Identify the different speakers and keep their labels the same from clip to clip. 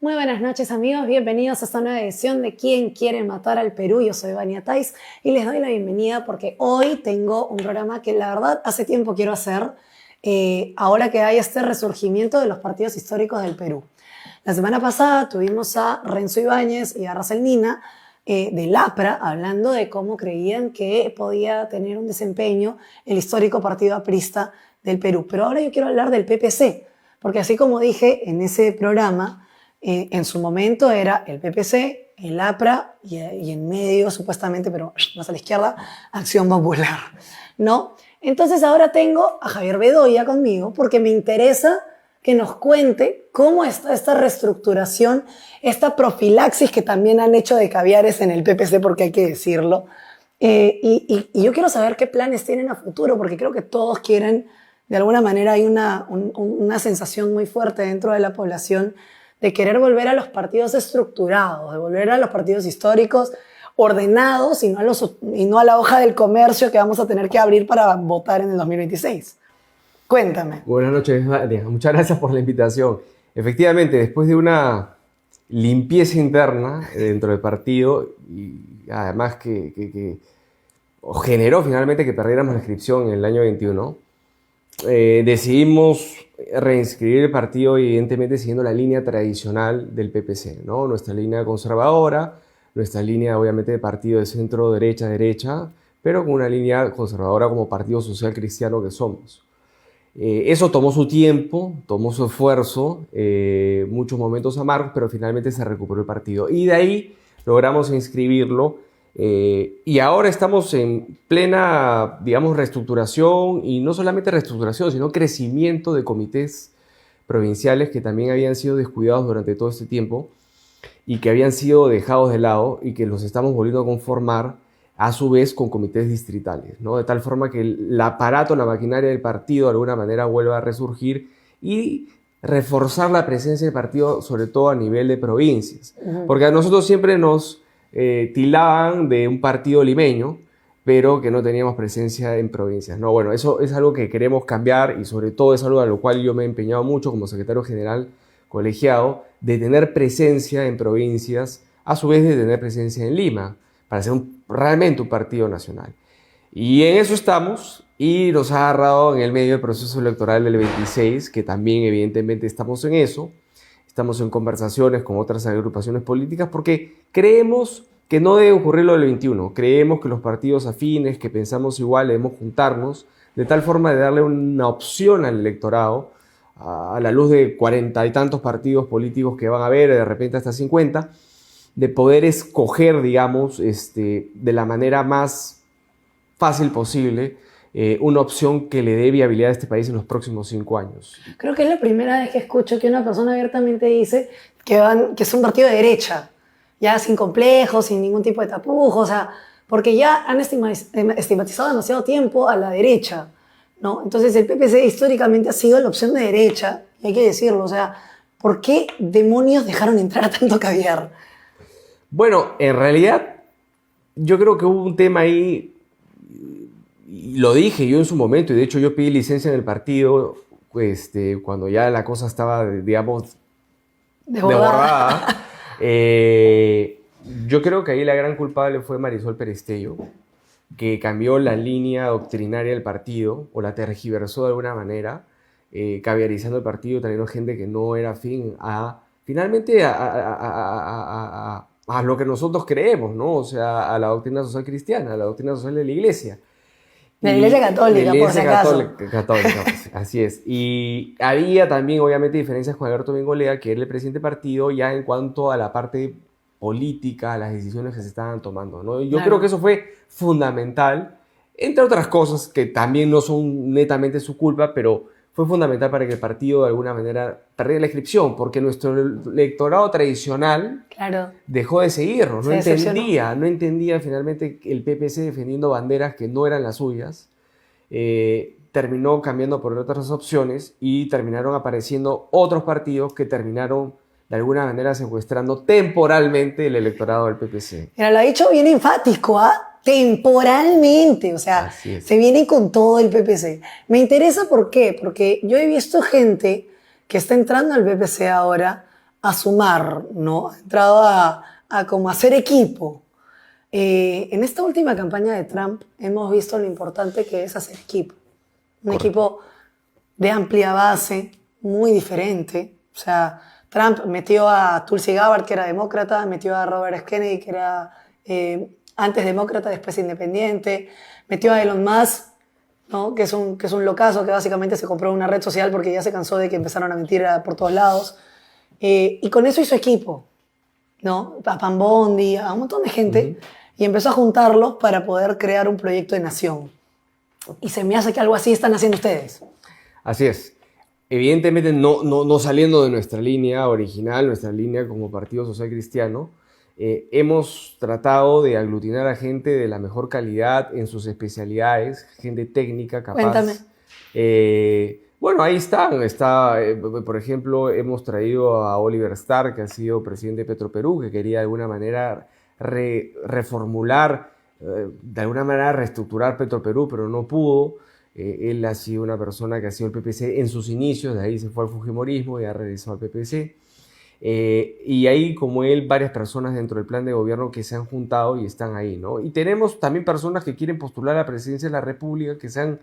Speaker 1: Muy buenas noches amigos, bienvenidos a esta nueva edición de ¿Quién quiere matar al Perú? Yo soy Vania Tais y les doy la bienvenida porque hoy tengo un programa que la verdad hace tiempo quiero hacer, ahora que hay este resurgimiento de los partidos históricos del Perú. La semana pasada tuvimos a Renzo Ibáñez y a Racel Nina del APRA hablando de cómo creían que podía tener un desempeño el histórico partido aprista del Perú. Pero ahora yo quiero hablar del PPC, porque así como dije en ese programa, en su momento era el PPC, el APRA y en medio, supuestamente, pero más a la izquierda, Acción Popular, ¿no? Entonces ahora tengo a Javier Bedoya conmigo porque me interesa que nos cuente cómo está esta reestructuración, esta profilaxis que también han hecho de caviares en el PPC, porque hay que decirlo. Y yo quiero saber qué planes tienen a futuro, porque creo que todos quieren, de alguna manera hay una sensación muy fuerte dentro de la población de querer volver a los partidos estructurados, de volver a los partidos históricos ordenados y no a la hoja del comercio que vamos a tener que abrir para votar en el 2026. Cuéntame.
Speaker 2: Buenas noches, Vania. Muchas gracias por la invitación. Efectivamente, después de una limpieza interna dentro del partido y además que generó finalmente que perdiéramos la inscripción en el año 21, decidimos reinscribir el partido, evidentemente siguiendo la línea tradicional del PPC, ¿no? Nuestra línea conservadora, nuestra línea obviamente de partido de centro derecha, pero con una línea conservadora como partido social cristiano que somos. Eso tomó su tiempo, tomó su esfuerzo, muchos momentos amargos, pero finalmente se recuperó el partido. Y de ahí logramos inscribirlo. Y ahora estamos en plena, digamos, reestructuración, y no solamente reestructuración, sino crecimiento de comités provinciales que también habían sido descuidados durante todo este tiempo y que habían sido dejados de lado y que los estamos volviendo a conformar a su vez con comités distritales, ¿no? De tal forma que el aparato, la maquinaria del partido de alguna manera vuelva a resurgir y reforzar la presencia del partido, sobre todo a nivel de provincias. Porque a nosotros siempre nos tildaban de un partido limeño, pero que no teníamos presencia en provincias, ¿no? Bueno, eso es algo que queremos cambiar y sobre todo es algo a lo cual yo me he empeñado mucho como secretario general colegiado, de tener presencia en provincias, a su vez de tener presencia en Lima, para ser realmente un partido nacional. Y en eso estamos, y nos ha agarrado en el medio del proceso electoral del 26, que también evidentemente estamos en eso. Estamos en conversaciones con otras agrupaciones políticas porque creemos que no debe ocurrir lo del 21. Creemos que los partidos afines, que pensamos igual, debemos juntarnos de tal forma de darle una opción al electorado, a la luz de 40 y tantos partidos políticos que van a haber, de repente hasta 50, de poder escoger, digamos, de la manera más fácil posible, una opción que le dé viabilidad a este país en los próximos 5 años.
Speaker 1: Creo que es la primera vez que escucho que una persona abiertamente dice que es un partido de derecha, ya sin complejos, sin ningún tipo de tapujos, o sea, porque ya han estigmatizado demasiado tiempo a la derecha, ¿no? Entonces el PPC históricamente ha sido la opción de derecha, y hay que decirlo, o sea, ¿por qué demonios dejaron entrar a tanto caviar?
Speaker 2: Bueno, en realidad yo creo que hubo un tema ahí, y lo dije yo en su momento, y de hecho yo pedí licencia en el partido cuando ya la cosa estaba, digamos, desbordada. Yo creo que ahí la gran culpable fue Marisol Perestello, que cambió la línea doctrinaria del partido, o la tergiversó de alguna manera, caviarizando el partido, trayendo gente que no era afín finalmente a lo que nosotros creemos, ¿no? O sea, a la doctrina social cristiana, a la doctrina social de la Iglesia.
Speaker 1: De la Iglesia Católica, por si acaso.
Speaker 2: Católica, pues, así es. Y había también, obviamente, diferencias con Alberto Bengolea, que era el presidente del partido, ya en cuanto a la parte política, a las decisiones que se estaban tomando, ¿no? Yo creo que eso fue fundamental, entre otras cosas que también no son netamente su culpa, pero fue fundamental para que el partido de alguna manera perdiera la inscripción, porque nuestro electorado tradicional dejó de seguirnos, no entendía finalmente el PPC defendiendo banderas que no eran las suyas, terminó cambiando por otras opciones y terminaron apareciendo otros partidos que terminaron de alguna manera secuestrando temporalmente el electorado del PPC.
Speaker 1: Pero lo ha dicho bien enfático, ¿ah? Temporalmente, o sea, se viene con todo el PPC. Me interesa ¿por qué? Porque yo he visto gente que está entrando al PPC ahora a sumar, ¿no? Ha entrado a como hacer equipo. En esta última campaña de Trump hemos visto lo importante que es hacer equipo. Un equipo de amplia base, muy diferente. O sea, Trump metió a Tulsi Gabbard, que era demócrata, metió a Robert F. Kennedy, que era antes demócrata, después independiente, metió a Elon Musk, ¿no? que es un locazo, que básicamente se compró una red social porque ya se cansó de que empezaron a mentir por todos lados. Y con eso hizo equipo, ¿no? A Pam Bondi, a un montón de gente, y empezó a juntarlos para poder crear un proyecto de nación. Y se me hace que algo así están haciendo ustedes.
Speaker 2: Así es. Evidentemente no saliendo de nuestra línea original, nuestra línea como Partido Social Cristiano, hemos tratado de aglutinar a gente de la mejor calidad en sus especialidades, gente técnica, capaz.
Speaker 1: Cuéntame.
Speaker 2: Bueno, ahí están. Por ejemplo, hemos traído a Oliver Starr, que ha sido presidente de Petroperú, que quería de alguna manera reformular, de alguna manera reestructurar Petroperú, pero no pudo. Él ha sido una persona que ha sido el PPC en sus inicios, de ahí se fue al fujimorismo y ha regresado al PPC. Y hay, como él, varias personas dentro del plan de gobierno que se han juntado y están ahí, ¿no? Y tenemos también personas que quieren postular a la presidencia de la República, que se han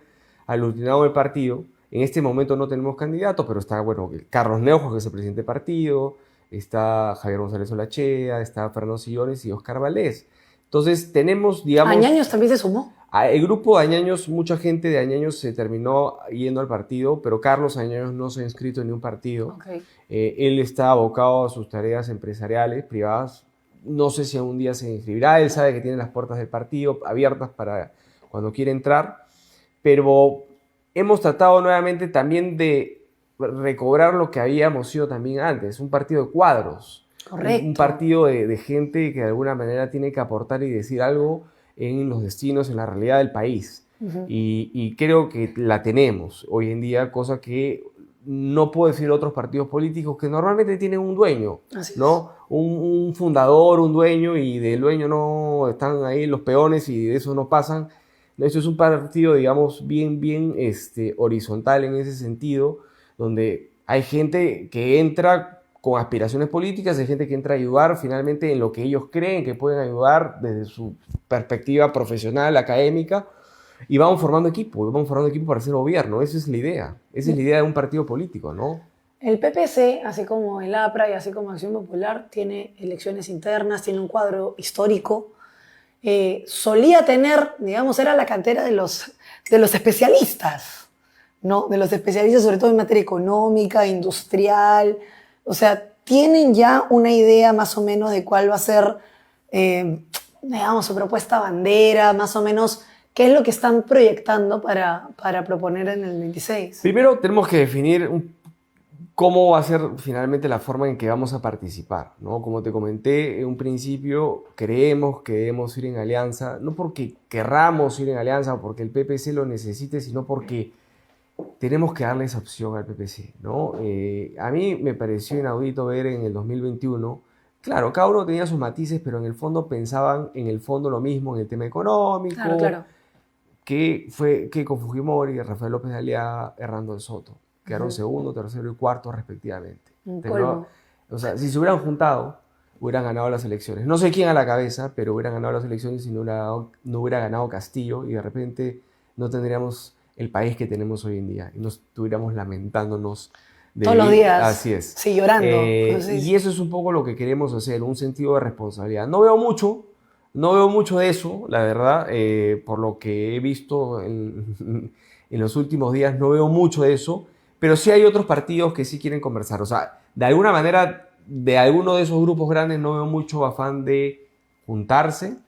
Speaker 2: aglutinado en el partido. En este momento no tenemos candidatos, pero está, bueno, Carlos Neujo, que es el presidente del partido, está Javier González Olachea, está Fernando Sillones y Oscar Valdés. Entonces tenemos, digamos...
Speaker 1: ¿Añaños también se sumó?
Speaker 2: El grupo de Añaños, mucha gente de Añaños se terminó yendo al partido, pero Carlos Añaños no se ha inscrito en ningún partido.
Speaker 1: Okay.
Speaker 2: Él está abocado a sus tareas empresariales, privadas. No sé si algún día se inscribirá. Él sabe que tiene las puertas del partido abiertas para cuando quiere entrar. Pero hemos tratado nuevamente también de recobrar lo que habíamos sido también antes, un partido de cuadros.
Speaker 1: Correcto.
Speaker 2: Un partido de gente que de alguna manera tiene que aportar y decir algo en los destinos, en la realidad del país. Y creo que la tenemos hoy en día, cosa que no puedo decir otros partidos políticos que normalmente tienen un dueño, ¿no? Un fundador, un dueño, y del dueño no están ahí los peones y de eso no pasan. Esto es un partido, digamos, bien horizontal en ese sentido, donde hay gente que entra con aspiraciones políticas, hay gente que entra a ayudar finalmente en lo que ellos creen que pueden ayudar desde su perspectiva profesional, académica, y vamos formando equipo para hacer gobierno. Esa es la idea, esa es la idea de un partido político, ¿no?
Speaker 1: El PPC, así como el APRA y así como Acción Popular, tiene elecciones internas, tiene un cuadro histórico. Solía tener, digamos, era la cantera de los especialistas, ¿no? De los especialistas sobre todo en materia económica, industrial. O sea, tienen ya una idea más o menos de cuál va a ser, digamos, su propuesta bandera, más o menos qué es lo que están proyectando para proponer en el 26.
Speaker 2: Primero tenemos que definir cómo va a ser finalmente la forma en que vamos a participar, ¿no? Como te comenté en un principio, creemos que debemos ir en alianza, no porque querramos ir en alianza o porque el PPC lo necesite, sino porque tenemos que darle esa opción al PPC, ¿no? A mí me pareció inaudito ver en el 2021, claro, cada uno tenía sus matices, pero en el fondo pensaban en el fondo lo mismo, en el tema económico,
Speaker 1: claro.
Speaker 2: que con Fujimori y Rafael López de Aliaga, Hernando de Soto. Quedaron segundo, tercero y cuarto respectivamente. O sea, si se hubieran juntado, hubieran ganado las elecciones. No sé quién a la cabeza, pero hubieran ganado las elecciones y no hubiera ganado Castillo, y de repente no tendríamos el país que tenemos hoy en día y nos estuviéramos lamentándonos
Speaker 1: todos los días.
Speaker 2: Así es.
Speaker 1: Sí, llorando.
Speaker 2: Y eso es un poco lo que queremos hacer, un sentido de responsabilidad. No veo mucho de eso, la verdad, por lo que he visto en los últimos días, no veo mucho de eso, pero sí hay otros partidos que sí quieren conversar. O sea, de alguna manera, de alguno de esos grupos grandes no veo mucho afán de juntarse,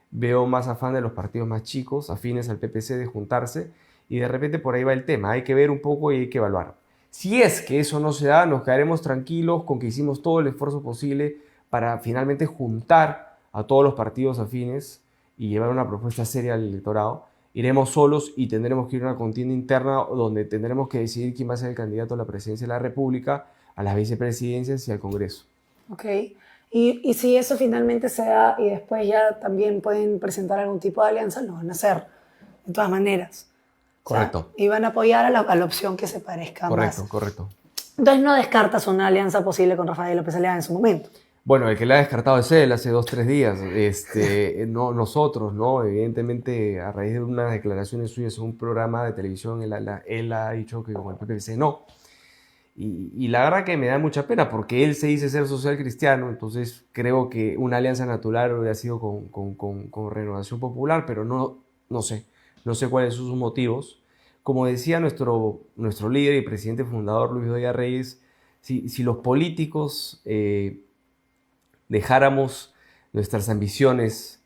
Speaker 2: veo más afán de los partidos más chicos, afines al PPC, de juntarse, y de repente por ahí va el tema. Hay que ver un poco y hay que evaluar. Si es que eso no se da, nos quedaremos tranquilos con que hicimos todo el esfuerzo posible para finalmente juntar a todos los partidos afines y llevar una propuesta seria al electorado. Iremos solos y tendremos que ir a una contienda interna donde tendremos que decidir quién va a ser el candidato a la presidencia de la República, a las vicepresidencias y al Congreso.
Speaker 1: Ok. Y si eso finalmente se da y después ya también pueden presentar algún tipo de alianza, lo van a hacer, de todas maneras.
Speaker 2: Correcto.
Speaker 1: O sea, y van a apoyar a la opción que se parezca más.
Speaker 2: Correcto.
Speaker 1: Entonces no descartas una alianza posible con Rafael López Aliaga en su momento.
Speaker 2: Bueno, el que la ha descartado es él hace 2, 3 días, no nosotros, ¿no? Evidentemente, a raíz de unas declaraciones suyas en un programa de televisión, él ha dicho que con el PPC no. Y la verdad que me da mucha pena porque él se dice ser social cristiano, entonces creo que una alianza natural hubiera sido con Renovación Popular, pero no sé cuáles son sus motivos. Como decía nuestro líder y presidente fundador Luis Bedoya Reyes, si los políticos dejáramos nuestras ambiciones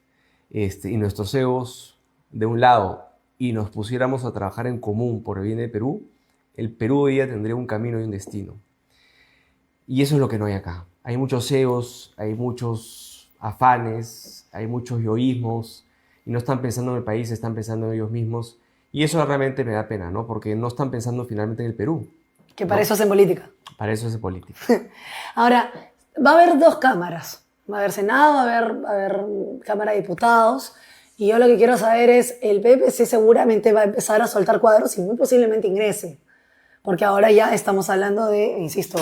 Speaker 2: y nuestros egos de un lado y nos pusiéramos a trabajar en común por el bien del Perú, el Perú hoy día tendría un camino y un destino. Y eso es lo que no hay acá. Hay muchos egos, hay muchos afanes, hay muchos yoísmos, y no están pensando en el país, están pensando en ellos mismos. Y eso realmente me da pena, ¿no? Porque no están pensando finalmente en el Perú.
Speaker 1: Que para
Speaker 2: ¿no?
Speaker 1: eso hacen política.
Speaker 2: Para eso hace política.
Speaker 1: Ahora, va a haber 2 cámaras. Va a haber Senado, va a haber Cámara de Diputados. Y yo lo que quiero saber es, el PPC seguramente va a empezar a soltar cuadros y muy posiblemente ingrese. Porque ahora ya estamos hablando de, insisto,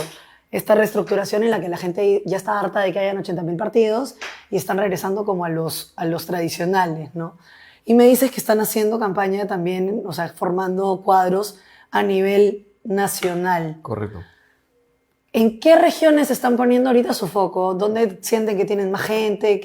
Speaker 1: esta reestructuración en la que la gente ya está harta de que hayan 80.000 partidos y están regresando como a los tradicionales, ¿no? Y me dices que están haciendo campaña también, o sea, formando cuadros a nivel nacional.
Speaker 2: Correcto.
Speaker 1: ¿En qué regiones están poniendo ahorita su foco? ¿Dónde sienten que tienen más gente?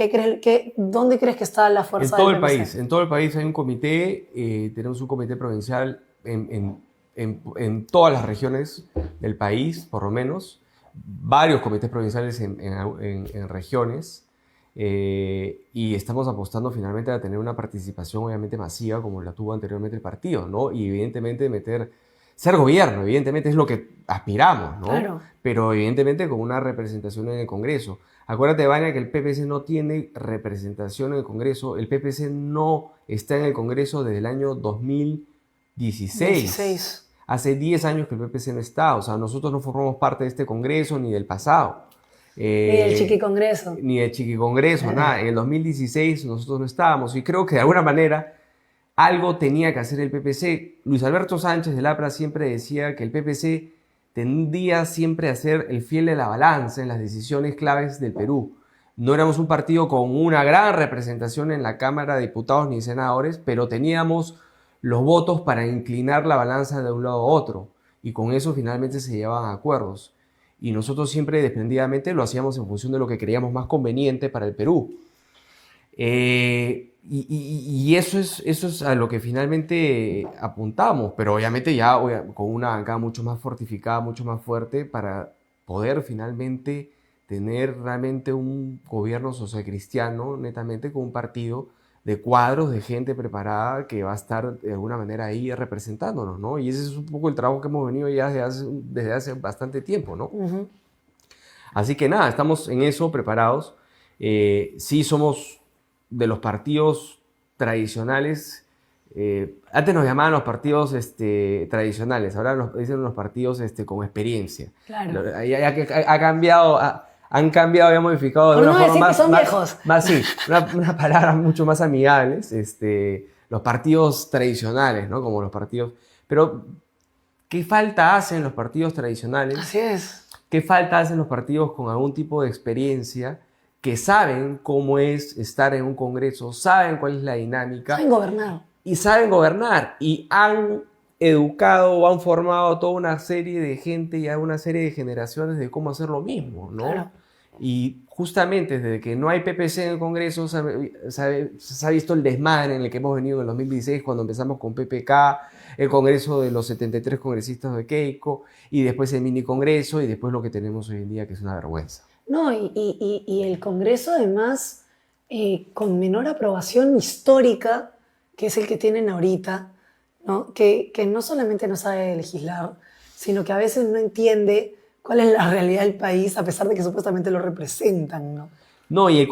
Speaker 1: ¿Dónde crees que está la fuerza del PPC?
Speaker 2: En todo el país hay un comité, tenemos un comité provincial en todas las regiones del país, por lo menos, varios comités provinciales en regiones, y estamos apostando finalmente a tener una participación obviamente masiva como la tuvo anteriormente el partido, ¿no? Y evidentemente ser gobierno, evidentemente es lo que aspiramos, ¿no?
Speaker 1: Claro.
Speaker 2: Pero evidentemente con una representación en el Congreso. Acuérdate, Vania, que el PPC no tiene representación en el Congreso. El PPC no está en el Congreso desde el año 2016. Hace 10 años que el PPC no está. O sea, nosotros no formamos parte de este Congreso ni del pasado.
Speaker 1: Ni del Chiquicongreso.
Speaker 2: Ni del Chiquicongreso, nada. En el 2016 nosotros no estábamos. Y creo que de alguna manera algo tenía que hacer el PPC. Luis Alberto Sánchez de Lapra siempre decía que el PPC tendía siempre a ser el fiel de la balanza en las decisiones claves del Perú. No éramos un partido con una gran representación en la Cámara de Diputados ni senadores, pero teníamos los votos para inclinar la balanza de un lado a otro, y con eso finalmente se llevaban a acuerdos. Y nosotros siempre desprendidamente lo hacíamos en función de lo que creíamos más conveniente para el Perú. Y eso es a lo que finalmente apuntamos, pero obviamente ya con una bancada mucho más fortificada, mucho más fuerte, para poder finalmente tener realmente un gobierno socialcristiano, netamente con un partido de cuadros, de gente preparada que va a estar de alguna manera ahí representándonos, ¿no? Y ese es un poco el trabajo que hemos venido ya desde hace bastante tiempo, ¿no?
Speaker 1: Uh-huh.
Speaker 2: Así que nada, estamos en eso preparados. Sí somos de los partidos tradicionales. Antes nos llamaban los partidos tradicionales, ahora nos dicen los partidos con experiencia.
Speaker 1: Claro.
Speaker 2: Ha cambiado, han cambiado y han modificado de una forma
Speaker 1: más, que son viejos.
Speaker 2: Sí, una palabra mucho más amigables, los partidos tradicionales, ¿no? Como los partidos. Pero, ¿qué falta hacen los partidos tradicionales?
Speaker 1: Así es.
Speaker 2: ¿Qué falta hacen los partidos con algún tipo de experiencia, que saben cómo es estar en un congreso, saben cuál es la dinámica?
Speaker 1: Saben gobernar.
Speaker 2: Y saben gobernar, y han educado o han formado toda una serie de gente y a una serie de generaciones de cómo hacer lo mismo, ¿no?
Speaker 1: Claro.
Speaker 2: Y justamente desde que no hay PPC en el Congreso se ha visto el desmadre en el que hemos venido en el 2016, cuando empezamos con PPK, el Congreso de los 73 congresistas de Keiko, y después el mini Congreso, y después lo que tenemos hoy en día, que es una vergüenza.
Speaker 1: No, y el Congreso además con menor aprobación histórica, que es el que tienen ahorita, ¿no? Que no solamente no sabe legislar, sino que a veces no entiende cuál es la realidad del país, a pesar de que supuestamente lo representan, ¿no?
Speaker 2: No, y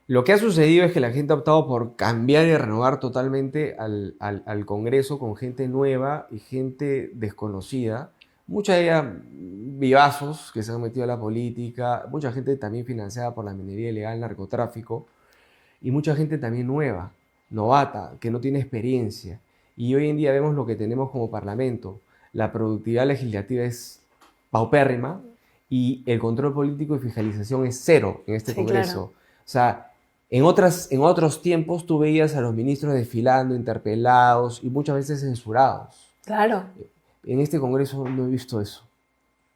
Speaker 2: lo que ha sucedido es que la gente ha optado por cambiar y renovar totalmente al Congreso con gente nueva y gente desconocida. Mucha de ellas vivazos que se han metido a la política, mucha gente también financiada por la minería ilegal, narcotráfico, y mucha gente también nueva, novata, que no tiene experiencia. Y hoy en día vemos lo que tenemos como parlamento. La productividad legislativa es paupérrima y el control político y fiscalización es cero en este Congreso.
Speaker 1: Claro.
Speaker 2: O sea, en otros tiempos tú veías a los ministros desfilando, interpelados y muchas veces censurados.
Speaker 1: Claro.
Speaker 2: En este Congreso no he visto eso.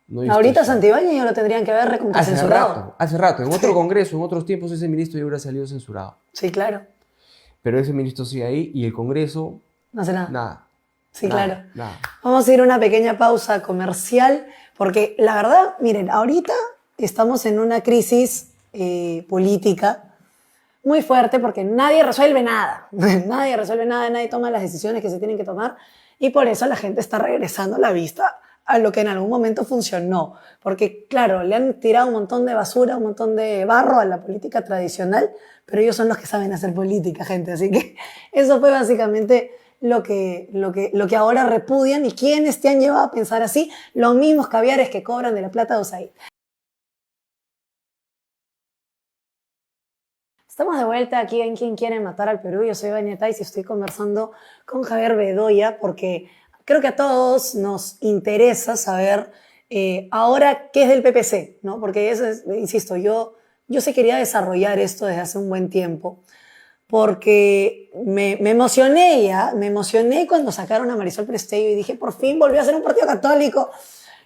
Speaker 2: No he visto
Speaker 1: Ahorita
Speaker 2: eso.
Speaker 1: Santibáñez ya lo tendrían que haber recontracensurado.
Speaker 2: Hace rato. En otro Congreso, en otros tiempos, ese ministro ya hubiera salido censurado.
Speaker 1: Sí, claro.
Speaker 2: Pero ese ministro sigue ahí y el Congreso,
Speaker 1: No hace nada.
Speaker 2: nada.
Speaker 1: Sí,
Speaker 2: Nada,
Speaker 1: claro.
Speaker 2: nada.
Speaker 1: Vamos a ir a una pequeña pausa comercial, porque la verdad, miren, ahorita estamos en una crisis política muy fuerte porque nadie resuelve nada. Nadie resuelve nada, nadie toma las decisiones que se tienen que tomar y por eso la gente está regresando la vista a lo que en algún momento funcionó. Porque, claro, le han tirado un montón de basura, un montón de barro a la política tradicional, pero ellos son los que saben hacer política, gente. Así que eso fue básicamente lo que ahora repudian y quienes te han llevado a pensar así, los mismos caviares que cobran de la plata de USAID. Estamos de vuelta aquí en Quien Quiere Matar al Perú. Yo soy Vania Tais y estoy conversando con Javier Bedoya porque creo que a todos nos interesa saber ahora qué es del PPC, ¿no? Porque eso es, insisto, yo sí quería desarrollar esto desde hace un buen tiempo porque me emocioné cuando sacaron a Marisol Prestello y dije, por fin volvió a ser un partido católico,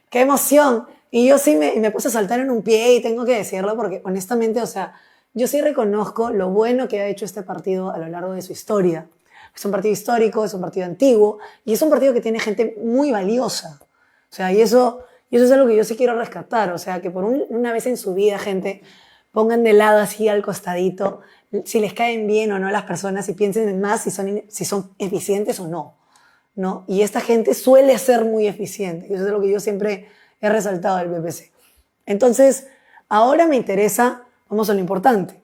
Speaker 1: qué emoción. Y yo sí me puse a saltar en un pie y tengo que decirlo porque honestamente, o sea, yo sí reconozco lo bueno que ha hecho este partido a lo largo de su historia. Es un partido histórico, es un partido antiguo y es un partido que tiene gente muy valiosa. O sea, y eso es algo que yo sí quiero rescatar. O sea, que por una vez en su vida, gente, pongan de lado así al costadito si les caen bien o no las personas y piensen en más si son eficientes o no, ¿no? Y esta gente suele ser muy eficiente. Y eso es lo que yo siempre he resaltado del PPC. Entonces, ahora me interesa, vamos a lo importante,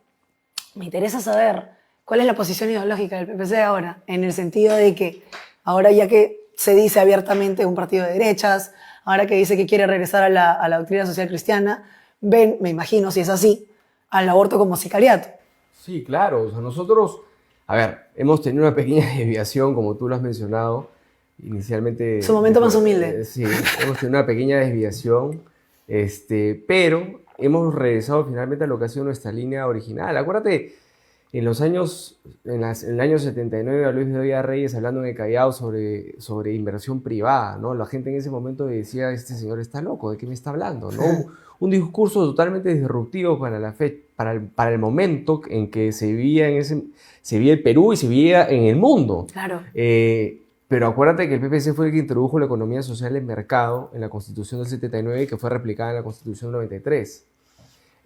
Speaker 1: me interesa saber cuál es la posición ideológica del PPC ahora, en el sentido de que ahora ya que se dice abiertamente un partido de derechas, ahora que dice que quiere regresar a la doctrina social cristiana, ven, me imagino, si es así, al aborto como sicariato.
Speaker 2: Sí, claro. O sea, nosotros, a ver, hemos tenido una pequeña desviación, como tú lo has mencionado, inicialmente.
Speaker 1: Su momento más humilde.
Speaker 2: Sí, hemos tenido una pequeña desviación, pero hemos regresado finalmente a lo que ha sido nuestra línea original. Acuérdate, en el año 79, a Luis Bedoya Reyes hablando en el Callao sobre inversión privada, ¿no? La gente en ese momento decía, este señor está loco, ¿de qué me está hablando? ¿No? Un discurso totalmente disruptivo para el momento en que se vivía el Perú y se vivía en el mundo.
Speaker 1: Claro.
Speaker 2: Pero acuérdate que el PPC fue el que introdujo la economía social en mercado en la Constitución del 79 y que fue replicada en la Constitución del 93.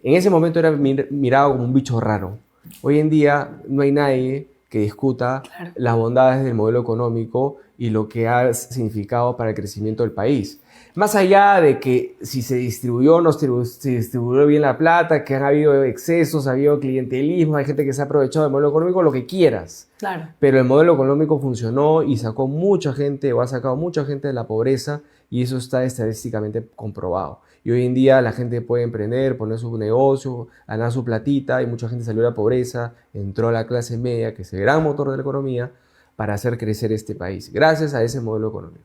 Speaker 2: En ese momento era mirado como un bicho raro. Hoy en día no hay nadie que discuta las bondades del modelo económico y lo que ha significado para el crecimiento del país. Más allá de que si se distribuyó o no se distribuyó bien la plata, que han habido excesos, ha habido clientelismo, hay gente que se ha aprovechado del modelo económico, lo que quieras.
Speaker 1: Claro.
Speaker 2: Pero el modelo económico funcionó y sacó mucha gente o ha sacado mucha gente de la pobreza y eso está estadísticamente comprobado. Y hoy en día la gente puede emprender, poner su negocio, ganar su platita y mucha gente salió de la pobreza, entró a la clase media, que es el gran motor de la economía, para hacer crecer este país, gracias a ese modelo económico.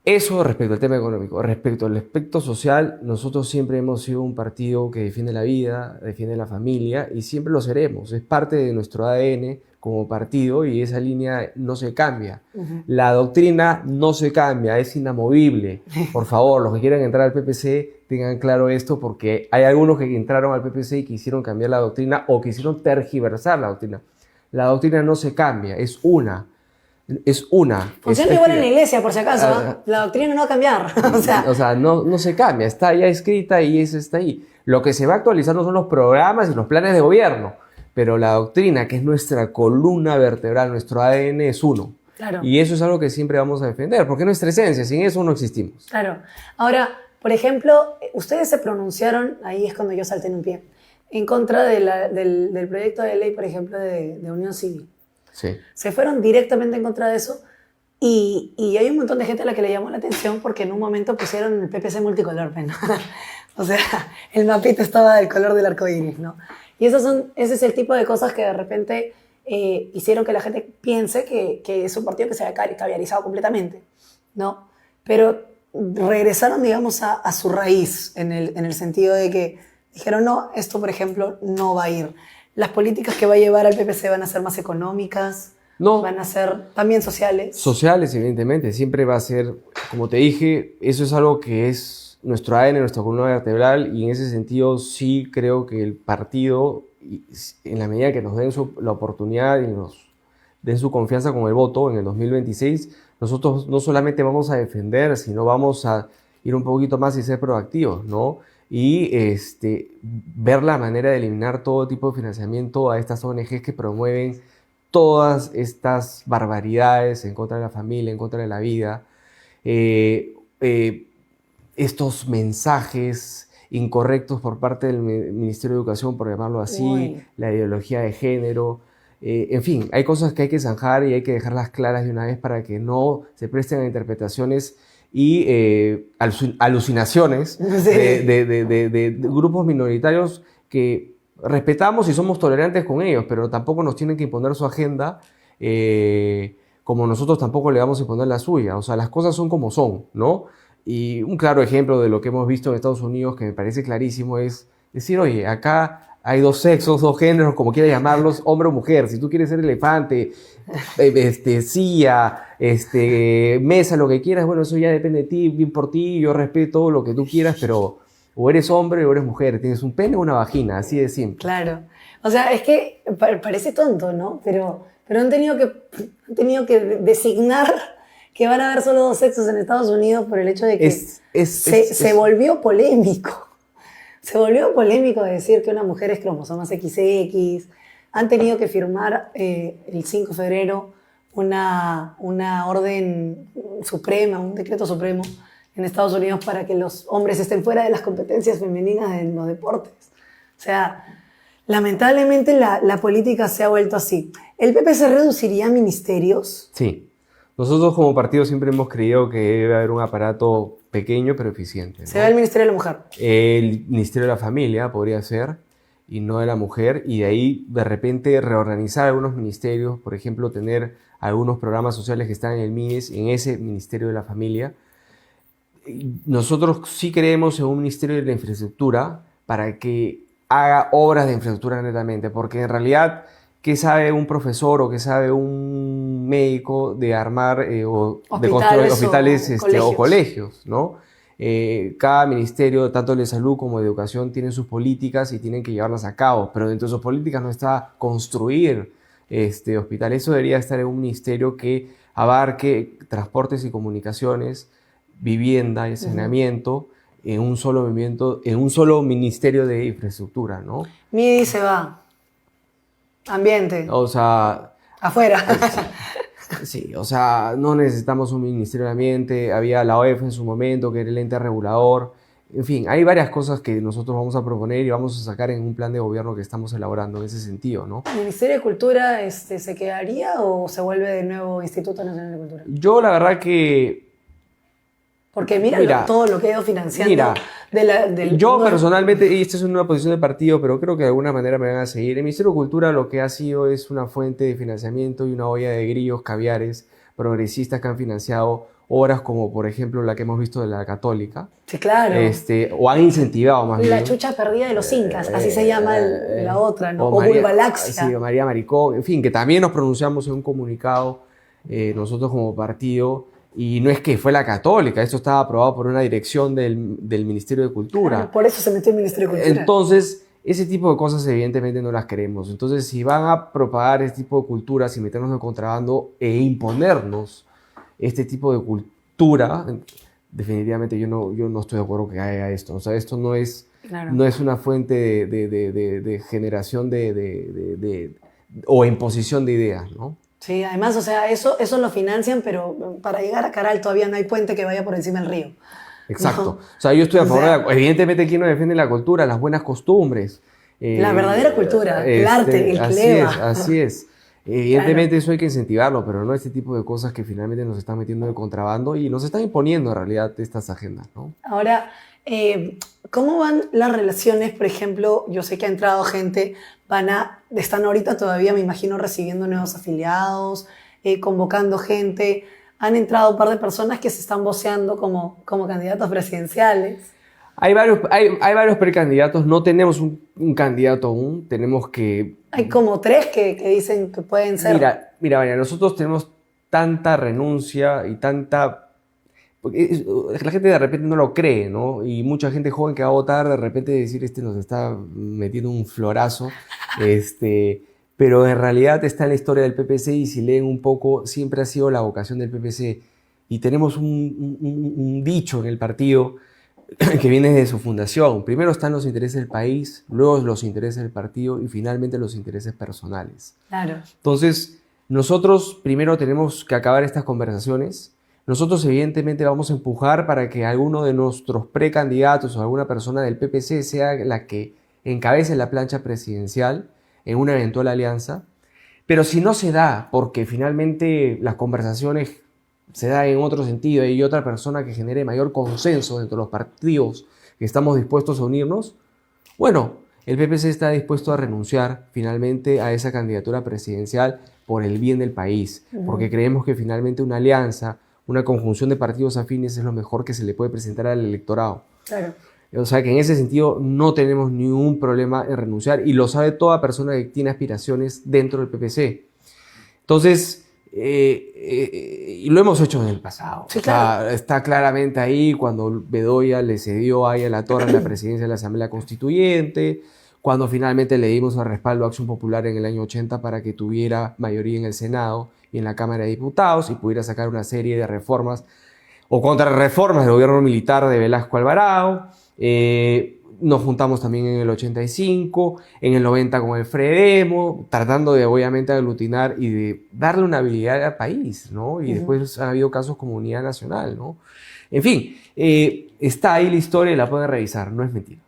Speaker 2: Eso respecto al tema económico. Respecto al aspecto social, nosotros siempre hemos sido un partido que defiende la vida, defiende la familia y siempre lo seremos. Es parte de nuestro ADN como partido y esa línea no se cambia. La doctrina no se cambia, es inamovible. Por favor, los que quieran entrar al PPC tengan claro esto porque hay algunos que entraron al PPC y quisieron cambiar la doctrina o quisieron tergiversar la doctrina. La doctrina no se cambia, es una.
Speaker 1: Funciona igual en la iglesia, por si acaso. La doctrina no va a cambiar.
Speaker 2: O sea, no se cambia, está ya escrita y eso está ahí. Lo que se va actualizando son los programas y los planes de gobierno, pero la doctrina, que es nuestra columna vertebral, nuestro ADN, es uno.
Speaker 1: Claro.
Speaker 2: Y eso es algo que siempre vamos a defender, porque es nuestra esencia, sin eso no existimos.
Speaker 1: Claro. Ahora, por ejemplo, ustedes se pronunciaron, ahí es cuando yo salté en un pie, en contra del proyecto de ley, por ejemplo, de Unión Civil.
Speaker 2: Sí.
Speaker 1: Se fueron directamente en contra de eso y hay un montón de gente a la que le llamó la atención porque en un momento pusieron el PPC multicolor, ¿no? O sea, el mapita estaba del color del arco iris, ¿no? Y ese es el tipo de cosas que de repente hicieron que la gente piense que es un partido que se había caviarizado completamente, ¿no? Pero regresaron, digamos, a su raíz, en el sentido de que dijeron, no, esto, por ejemplo, no va a ir. Las políticas que va a llevar al PPC van a ser más económicas,
Speaker 2: No.
Speaker 1: van a ser también sociales.
Speaker 2: Sociales, evidentemente, siempre va a ser, como te dije, eso es algo que es nuestro ADN, nuestra columna vertebral, y en ese sentido sí creo que el partido, en la medida que nos den la oportunidad y nos den su confianza con el voto en el 2026, nosotros no solamente vamos a defender, sino vamos a ir un poquito más y ser proactivos, ¿no? Y ver la manera de eliminar todo tipo de financiamiento a estas ONGs que promueven todas estas barbaridades en contra de la familia, en contra de la vida, estos mensajes incorrectos por parte del Ministerio de Educación, por llamarlo así,
Speaker 1: Uy.
Speaker 2: la ideología de género, en fin, hay cosas que hay que zanjar y hay que dejarlas claras de una vez para que no se presten a interpretaciones y alucinaciones
Speaker 1: Sí.
Speaker 2: de grupos minoritarios que respetamos y somos tolerantes con ellos, pero tampoco nos tienen que imponer su agenda, como nosotros tampoco le vamos a imponer la suya. O sea, las cosas son como son, ¿no? Y un claro ejemplo de lo que hemos visto en Estados Unidos, que me parece clarísimo, es decir, oye, acá hay dos sexos, dos géneros, como quieras llamarlos, hombre o mujer. Si tú quieres ser elefante, silla, mesa, lo que quieras, bueno, eso ya depende de ti, bien por ti, yo respeto lo que tú quieras, pero o eres hombre o eres mujer, tienes un pene o una vagina, así de simple.
Speaker 1: Claro. O sea, es que parece tonto, ¿no? Pero han tenido que designar que van a haber solo dos sexos en Estados Unidos por el hecho de que se volvió polémico. Se volvió polémico decir que una mujer es cromosomas XX. Han tenido que firmar el 5 de febrero una orden suprema, un decreto supremo en Estados Unidos para que los hombres estén fuera de las competencias femeninas en los deportes. O sea, lamentablemente la política se ha vuelto así. ¿El PP se reduciría a ministerios?
Speaker 2: Sí. Nosotros como partido siempre hemos creído que debe haber un aparato pequeño pero eficiente, ¿no?
Speaker 1: Se va el Ministerio de la Mujer.
Speaker 2: El Ministerio de la Familia podría ser, y no de la Mujer, y de ahí de repente reorganizar algunos ministerios, por ejemplo, tener algunos programas sociales que están en el MINES, en ese Ministerio de la Familia. Nosotros sí creemos en un Ministerio de la Infraestructura para que haga obras de infraestructura netamente, porque en realidad, ¿qué sabe un profesor o qué sabe un médico de armar o de construir hospitales o colegios, ¿no? Cada ministerio, tanto el de salud como de educación, tienen sus políticas y tienen que llevarlas a cabo, pero dentro de sus políticas no está construir hospitales. Eso debería estar en un ministerio que abarque transportes y comunicaciones, vivienda y saneamiento, en un solo movimiento, en un solo ministerio de infraestructura, ¿no?
Speaker 1: MIDI se va. Ambiente.
Speaker 2: O sea...
Speaker 1: Afuera.
Speaker 2: Sí, o sea, no necesitamos un Ministerio de Ambiente, había la OEF en su momento, que era el ente regulador. En fin, hay varias cosas que nosotros vamos a proponer y vamos a sacar en un plan de gobierno que estamos elaborando en ese sentido, ¿no?
Speaker 1: ¿El Ministerio de Cultura se quedaría o se vuelve de nuevo Instituto Nacional de Cultura?
Speaker 2: Yo la verdad que...
Speaker 1: Porque mira todo lo que ha ido financiando.
Speaker 2: Yo personalmente, y esta es una posición de partido, pero creo que de alguna manera me van a seguir. El Ministerio de Cultura lo que ha sido es una fuente de financiamiento y una olla de grillos, caviares, progresistas que han financiado obras como, por ejemplo, la que hemos visto de la Católica.
Speaker 1: Sí, claro.
Speaker 2: O han incentivado más bien.
Speaker 1: La chucha perdida de los incas, así se llama la otra, ¿no? O
Speaker 2: María,
Speaker 1: Bulbalaxia.
Speaker 2: Sí, María Maricón. En fin, que también nos pronunciamos en un comunicado, nosotros como partido. Y no es que fue la Católica, esto estaba aprobado por una dirección del Ministerio de Cultura.
Speaker 1: Claro, por eso se metió el Ministerio de Cultura.
Speaker 2: Entonces, ese tipo de cosas evidentemente no las queremos. Entonces, si van a propagar este tipo de culturas y meternos en contrabando e imponernos este tipo de cultura, definitivamente yo no estoy de acuerdo que haya esto. O sea, esto no es una fuente de generación o imposición de ideas, ¿no?
Speaker 1: Sí, además, o sea, eso lo financian, pero para llegar a Caral todavía no hay puente que vaya por encima del río.
Speaker 2: Exacto.
Speaker 1: ¿No?
Speaker 2: O sea, yo estoy a favor evidentemente, ¿quién no defiende la cultura? Las buenas costumbres.
Speaker 1: La verdadera cultura, el arte, el cleva.
Speaker 2: Así es. Evidentemente eso hay que incentivarlo, pero no este tipo de cosas que finalmente nos están metiendo de contrabando y nos están imponiendo en realidad estas agendas, ¿no?
Speaker 1: Ahora, ¿cómo van las relaciones? Por ejemplo, yo sé que ha entrado gente, están ahorita todavía, me imagino, recibiendo nuevos afiliados, convocando gente. han entrado un par de personas que se están voceando como candidatos presidenciales.
Speaker 2: Hay varios precandidatos, no tenemos un candidato aún, tenemos que...
Speaker 1: Hay como 3 que dicen que pueden ser.
Speaker 2: Mira, María, nosotros tenemos tanta renuncia y tanta... Porque la gente de repente no lo cree, ¿no? Y mucha gente joven que va a votar, de repente decir, nos está metiendo un florazo, pero en realidad está en la historia del PPC y si leen un poco, siempre ha sido la vocación del PPC. Y tenemos un dicho en el partido que viene de su fundación. Primero están los intereses del país, luego los intereses del partido y finalmente los intereses personales.
Speaker 1: Claro.
Speaker 2: Entonces, nosotros primero tenemos que acabar estas conversaciones. Nosotros evidentemente vamos a empujar para que alguno de nuestros precandidatos o alguna persona del PPC sea la que encabece la plancha presidencial en una eventual alianza. Pero si no se da, porque finalmente las conversaciones se dan en otro sentido y hay otra persona que genere mayor consenso dentro de los partidos que estamos dispuestos a unirnos, bueno, el PPC está dispuesto a renunciar finalmente a esa candidatura presidencial por el bien del país, porque creemos que finalmente una alianza, una conjunción de partidos afines es lo mejor que se le puede presentar al electorado.
Speaker 1: Claro.
Speaker 2: O sea que en ese sentido no tenemos ningún problema en renunciar y lo sabe toda persona que tiene aspiraciones dentro del PPC. Entonces, y lo hemos hecho en el pasado.
Speaker 1: Sí, claro.
Speaker 2: Está claramente ahí cuando Bedoya le cedió a la Torre la presidencia de la Asamblea Constituyente, cuando finalmente le dimos el respaldo a Acción Popular en el año 80 para que tuviera mayoría en el Senado y en la Cámara de Diputados y pudiera sacar una serie de reformas o contrarreformas del gobierno militar de Velasco Alvarado. Nos juntamos también en el 85, en el 90 con el Fredemo, tratando de obviamente aglutinar y de darle una habilidad al país, ¿no? Y después ha habido casos como Unidad Nacional, ¿no? En fin, está ahí la historia y la pueden revisar, no es mentira.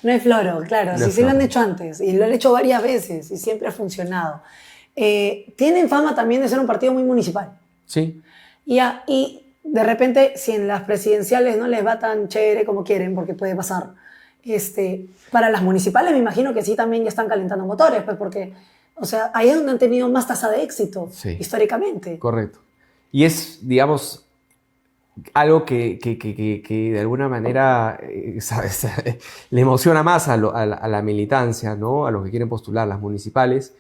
Speaker 1: No es floro, claro,
Speaker 2: No es
Speaker 1: sí lo
Speaker 2: floro.
Speaker 1: han hecho antes y lo han hecho varias veces y siempre ha funcionado. Tienen fama también de ser un partido muy municipal.
Speaker 2: Sí.
Speaker 1: Y de repente, si en las presidenciales no les va tan chévere como quieren, porque puede pasar, para las municipales me imagino que sí también ya están calentando motores, pues porque, o sea, ahí es donde han tenido más tasa de éxito,
Speaker 2: Sí.
Speaker 1: históricamente.
Speaker 2: Correcto. Y es, digamos, algo que de alguna manera le emociona más a la militancia, ¿no? A los que quieren postular las municipales.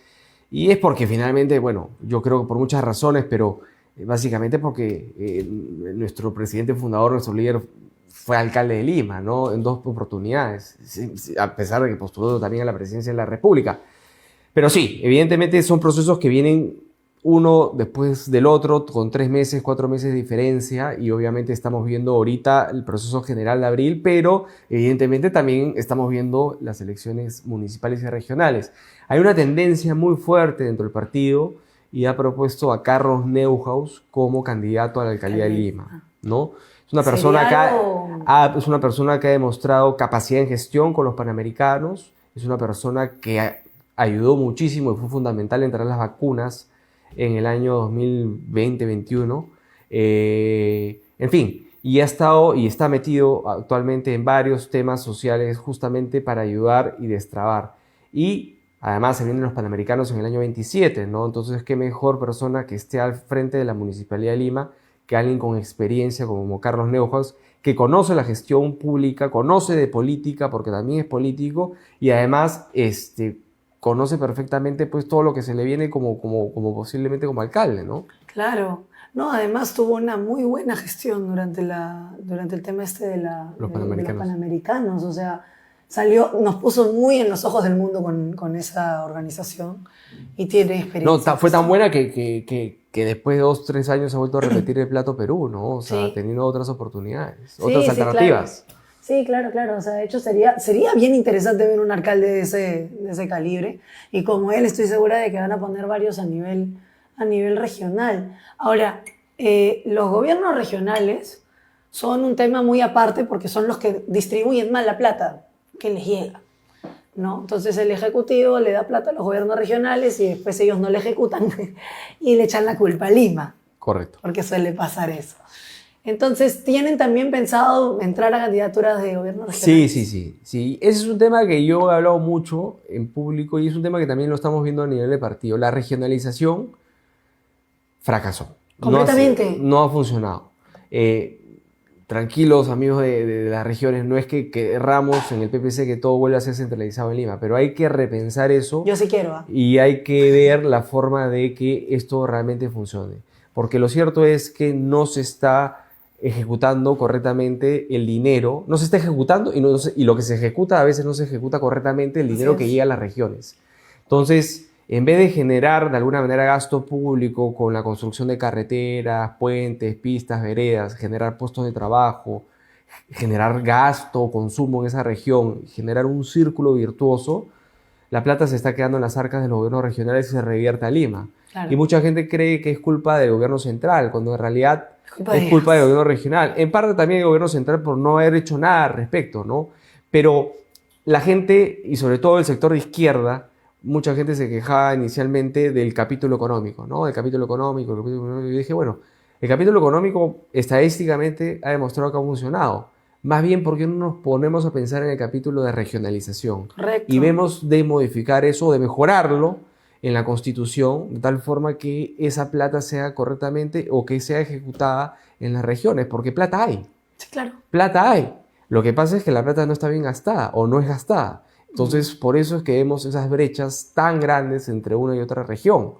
Speaker 2: Y es porque finalmente, bueno, yo creo que por muchas razones, pero básicamente porque nuestro presidente fundador, nuestro líder, fue alcalde de Lima, ¿no? En 2 oportunidades, a pesar de que postuló también a la presidencia de la República. Pero sí, evidentemente son procesos que vienen uno después del otro, con 3 meses, 4 meses de diferencia, y obviamente estamos viendo ahorita el proceso general de abril, pero evidentemente también estamos viendo las elecciones municipales y regionales. Hay una tendencia muy fuerte dentro del partido y ha propuesto a Carlos Neuhaus como candidato a la alcaldía de Lima, ¿no? Es una persona es una persona que ha demostrado capacidad en gestión con los panamericanos, es una persona que ayudó muchísimo y fue fundamental en traer las vacunas en el año 2020-21. En fin, y ha estado y está metido actualmente en varios temas sociales justamente para ayudar y destrabar. Y además se vienen los Panamericanos en el año 27, ¿no? Entonces, qué mejor persona que esté al frente de la Municipalidad de Lima que alguien con experiencia como Carlos Neuhaus, que conoce la gestión pública, conoce de política, porque también es político, y además conoce perfectamente pues, todo lo que se le viene como posiblemente como alcalde, ¿no?
Speaker 1: Claro. No, además tuvo una muy buena gestión durante el tema de los Panamericanos. O sea, nos puso muy en los ojos del mundo con esa organización y tiene experiencia.
Speaker 2: No, fue tan buena que después de 2, 3 años ha vuelto a repetir el plato Perú, ¿no? O sea, teniendo otras oportunidades, otras alternativas.
Speaker 1: Claro. Sí, claro. O sea, de hecho sería bien interesante ver un alcalde de ese calibre. Y como él, estoy segura de que van a poner varios a nivel regional. Ahora, los gobiernos regionales son un tema muy aparte porque son los que distribuyen mal la plata que les llega, ¿no? Entonces el Ejecutivo le da plata a los gobiernos regionales y después ellos no le ejecutan y le echan la culpa a Lima.
Speaker 2: Correcto.
Speaker 1: Porque suele pasar eso. Entonces, ¿tienen también pensado entrar a candidaturas de gobierno regional?
Speaker 2: Sí. Ese es un tema que yo he hablado mucho en público y es un tema que también lo estamos viendo a nivel de partido. La regionalización fracasó.
Speaker 1: Completamente.
Speaker 2: No ha funcionado. Tranquilos, amigos de las regiones, no es que querramos en el PPC que todo vuelva a ser centralizado en Lima, pero hay que repensar eso.
Speaker 1: Yo sí quiero.
Speaker 2: Y hay que ver la forma de que esto realmente funcione. Porque lo cierto es que no se está ejecutando correctamente el dinero, no se está ejecutando y lo que se ejecuta a veces no se ejecuta correctamente el dinero que llega a las regiones. Entonces, en vez de generar de alguna manera gasto público con la construcción de carreteras, puentes, pistas, veredas, generar puestos de trabajo, generar gasto, consumo en esa región, generar un círculo virtuoso, la plata se está quedando en las arcas de los gobiernos regionales y se revierte a Lima.
Speaker 1: Claro.
Speaker 2: Y mucha gente cree que es culpa del gobierno central, cuando en realidad es culpa del gobierno regional. En parte también del gobierno central por no haber hecho nada al respecto, ¿no? Pero la gente, y sobre todo el sector de izquierda, mucha gente se quejaba inicialmente del capítulo económico, ¿no? El capítulo económico. Y dije, bueno, el capítulo económico estadísticamente ha demostrado que ha funcionado. Más bien, ¿por qué no nos ponemos a pensar en el capítulo de regionalización?
Speaker 1: Correcto.
Speaker 2: Y vemos de modificar eso, de mejorarlo en la Constitución, de tal forma que esa plata sea correctamente o que sea ejecutada en las regiones, porque plata hay.
Speaker 1: Sí, claro.
Speaker 2: Plata hay. Lo que pasa es que la plata no está bien gastada o no es gastada. Entonces, por eso es que vemos esas brechas tan grandes entre una y otra región.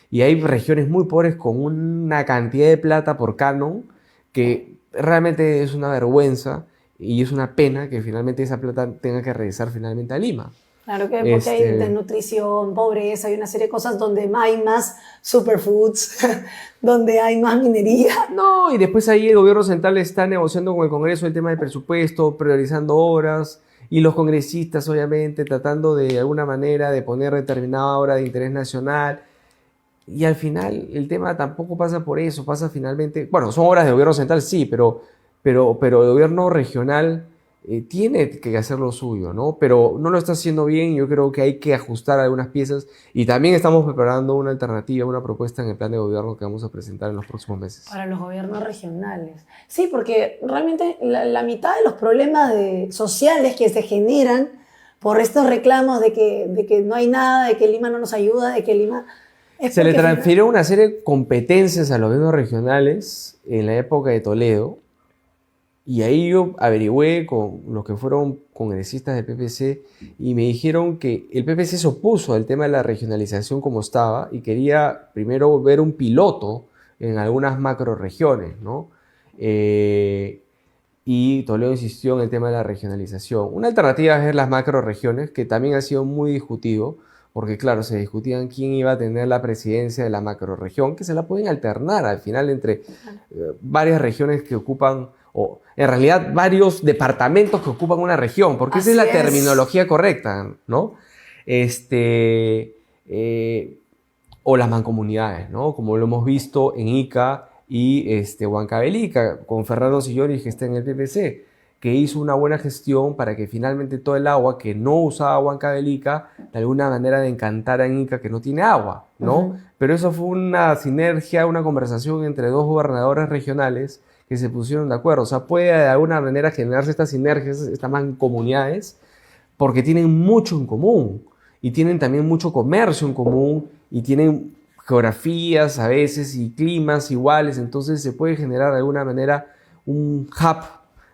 Speaker 2: Y hay regiones muy pobres con una cantidad de plata por canon que realmente es una vergüenza y es una pena que finalmente esa plata tenga que regresar finalmente a Lima.
Speaker 1: Claro que porque hay desnutrición, pobreza, hay una serie de cosas donde hay más superfoods, donde hay más minería.
Speaker 2: No, y después ahí el gobierno central está negociando con el Congreso el tema del presupuesto, priorizando obras, y los congresistas obviamente tratando de alguna manera de poner determinada obra de interés nacional. Y al final el tema tampoco pasa por eso, pasa finalmente, bueno, son obras de gobierno central, sí, pero el gobierno regional tiene que hacer lo suyo, ¿no? Pero no lo está haciendo bien, yo creo que hay que ajustar algunas piezas y también estamos preparando una alternativa, una propuesta en el plan de gobierno que vamos a presentar en los próximos meses.
Speaker 1: Para los gobiernos regionales. Sí, porque realmente la mitad de los problemas sociales que se generan por estos reclamos de que no hay nada, de que Lima no nos ayuda, de que Lima...
Speaker 2: Se le transfirió una serie de competencias a los gobiernos regionales en la época de Toledo y ahí yo averigüé con los que fueron congresistas del PPC y me dijeron que el PPC se opuso al tema de la regionalización como estaba y quería primero ver un piloto en algunas macroregiones, ¿no? Y Toledo insistió en el tema de la regionalización. Una alternativa es ver las macroregiones, que también ha sido muy discutido, porque claro, se discutían quién iba a tener la presidencia de la macrorregión, que se la pueden alternar al final entre varias regiones que ocupan, o en realidad varios departamentos que ocupan una región, porque esa es la terminología correcta, ¿no? O las mancomunidades, ¿no? Como lo hemos visto en Ica y Huancavelica, con Fernando Silloris, que está en el PPC, que hizo una buena gestión para que finalmente todo el agua que no usaba Huancavelica, de alguna manera de encantar a Ica que no tiene agua, ¿no? Pero eso fue una sinergia, una conversación entre dos gobernadores regionales que se pusieron de acuerdo. O sea, puede de alguna manera generarse estas sinergias, estas mancomunidades, porque tienen mucho en común y tienen también mucho comercio en común y tienen geografías a veces y climas iguales, entonces se puede generar de alguna manera un hub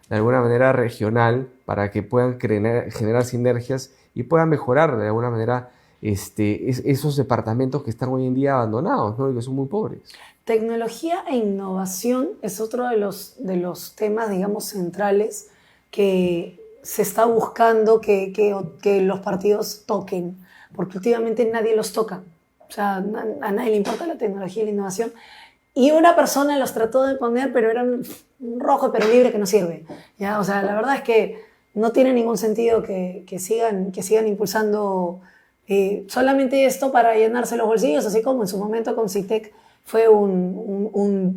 Speaker 2: de alguna manera regional para que puedan generar sinergias y puedan mejorar de alguna manera esos departamentos que están hoy en día abandonados, ¿no? Y que son muy pobres.
Speaker 1: Tecnología e innovación es otro de los temas, digamos, centrales que se está buscando que los partidos toquen, porque últimamente nadie los toca. O sea, a nadie le importa la tecnología y la innovación. Y una persona los trató de poner, pero era un rojo pero libre que no sirve, ¿ya? O sea, la verdad es que no tiene ningún sentido que sigan impulsando solamente esto para llenarse los bolsillos, así como en su momento con CITEC fue una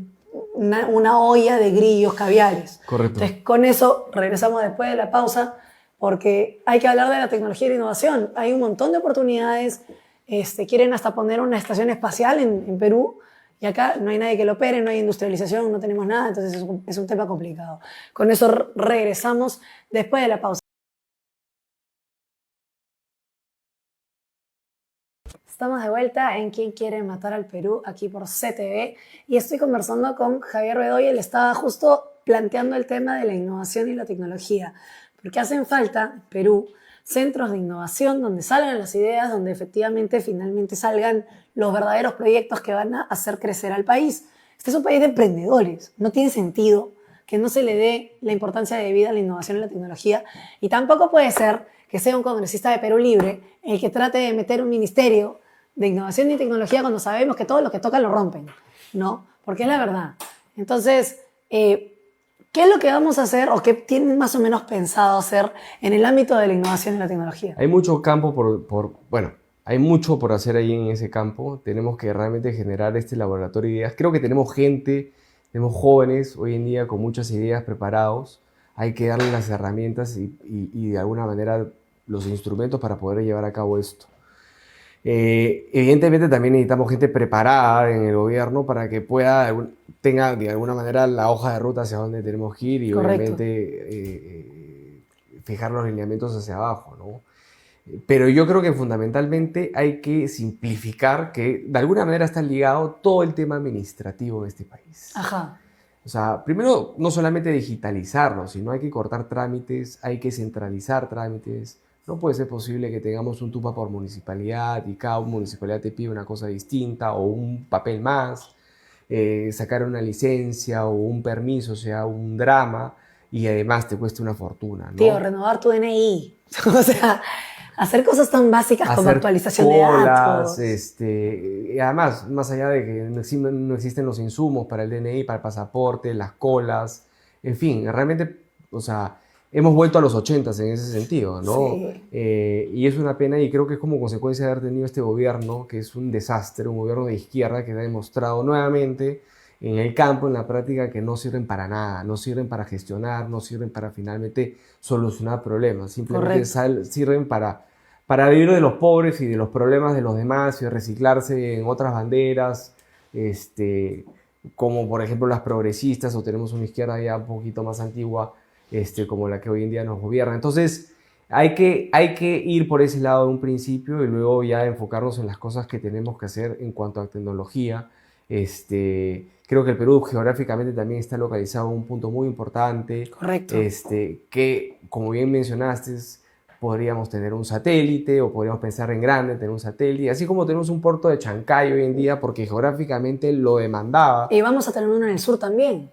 Speaker 1: olla de grillos caviares.
Speaker 2: Correcto.
Speaker 1: Entonces, con eso regresamos después de la pausa, porque hay que hablar de la tecnología y la innovación. Hay un montón de oportunidades. Quieren hasta poner una estación espacial en Perú, y acá no hay nadie que lo opere, no hay industrialización, no tenemos nada, entonces es un tema complicado. Con eso regresamos después de la pausa. Estamos de vuelta en ¿Quién quiere matar al Perú? Aquí por CTV y estoy conversando con Javier Bedoya. Él estaba justo planteando el tema de la innovación y la tecnología, porque hacen falta en Perú centros de innovación donde salgan las ideas, donde efectivamente finalmente salgan los verdaderos proyectos que van a hacer crecer al país. Este es un país de emprendedores, no tiene sentido que no se le dé la importancia debida a la innovación y la tecnología, y tampoco puede ser que sea un congresista de Perú Libre el que trate de meter un ministerio de innovación y tecnología cuando sabemos que todo lo que tocan lo rompen, ¿no? Porque es la verdad. Entonces, ¿qué es lo que vamos a hacer o qué tienen más o menos pensado hacer en el ámbito de la innovación y la tecnología?
Speaker 2: Hay mucho campo bueno, hay mucho por hacer ahí en ese campo. Tenemos que realmente generar este laboratorio de ideas. Creo que tenemos gente, tenemos jóvenes hoy en día con muchas ideas preparados. Hay que darles las herramientas y de alguna manera los instrumentos para poder llevar a cabo esto. Evidentemente también necesitamos gente preparada en el gobierno para que tenga de alguna manera la hoja de ruta hacia dónde tenemos que ir y
Speaker 1: Correcto.
Speaker 2: obviamente fijar los lineamientos hacia abajo, ¿no? Pero yo creo que fundamentalmente hay que simplificar, que de alguna manera está ligado todo el tema administrativo de este país.
Speaker 1: Ajá.
Speaker 2: O sea, primero no solamente digitalizarlo, sino hay que cortar trámites, hay que centralizar trámites. No puede ser posible que tengamos un TUPA por municipalidad y cada municipalidad te pide una cosa distinta o un papel más, sacar una licencia o un permiso sea un drama y además te cueste una fortuna, ¿no?
Speaker 1: Tío, renovar tu DNI. O sea, hacer cosas tan básicas como
Speaker 2: Hacer
Speaker 1: actualización
Speaker 2: colas,
Speaker 1: de datos.
Speaker 2: y además, más allá de que no existen los insumos para el DNI, para el pasaporte, las colas, en fin, realmente, o sea, hemos vuelto a los 80s en ese sentido, ¿no?
Speaker 1: Sí.
Speaker 2: Y es una pena y creo que es como consecuencia de haber tenido este gobierno, que es un desastre, un gobierno de izquierda que ha demostrado nuevamente en el campo, en la práctica, que no sirven para nada, no sirven para gestionar, no sirven para finalmente solucionar problemas, simplemente sirven para vivir de los pobres y de los problemas de los demás y reciclarse en otras banderas, como por ejemplo las progresistas, o tenemos una izquierda ya un poquito más antigua, como la que hoy en día nos gobierna. Entonces, hay que ir por ese lado de un principio y luego ya enfocarnos en las cosas que tenemos que hacer en cuanto a tecnología. Creo que el Perú geográficamente también está localizado en un punto muy importante.
Speaker 1: Correcto.
Speaker 2: Que, como bien mencionaste, podríamos tener un satélite o podríamos pensar en grande, tener un satélite, así como tenemos un puerto de Chancay hoy en día porque geográficamente lo demandaba.
Speaker 1: Y vamos a tener uno en el sur también.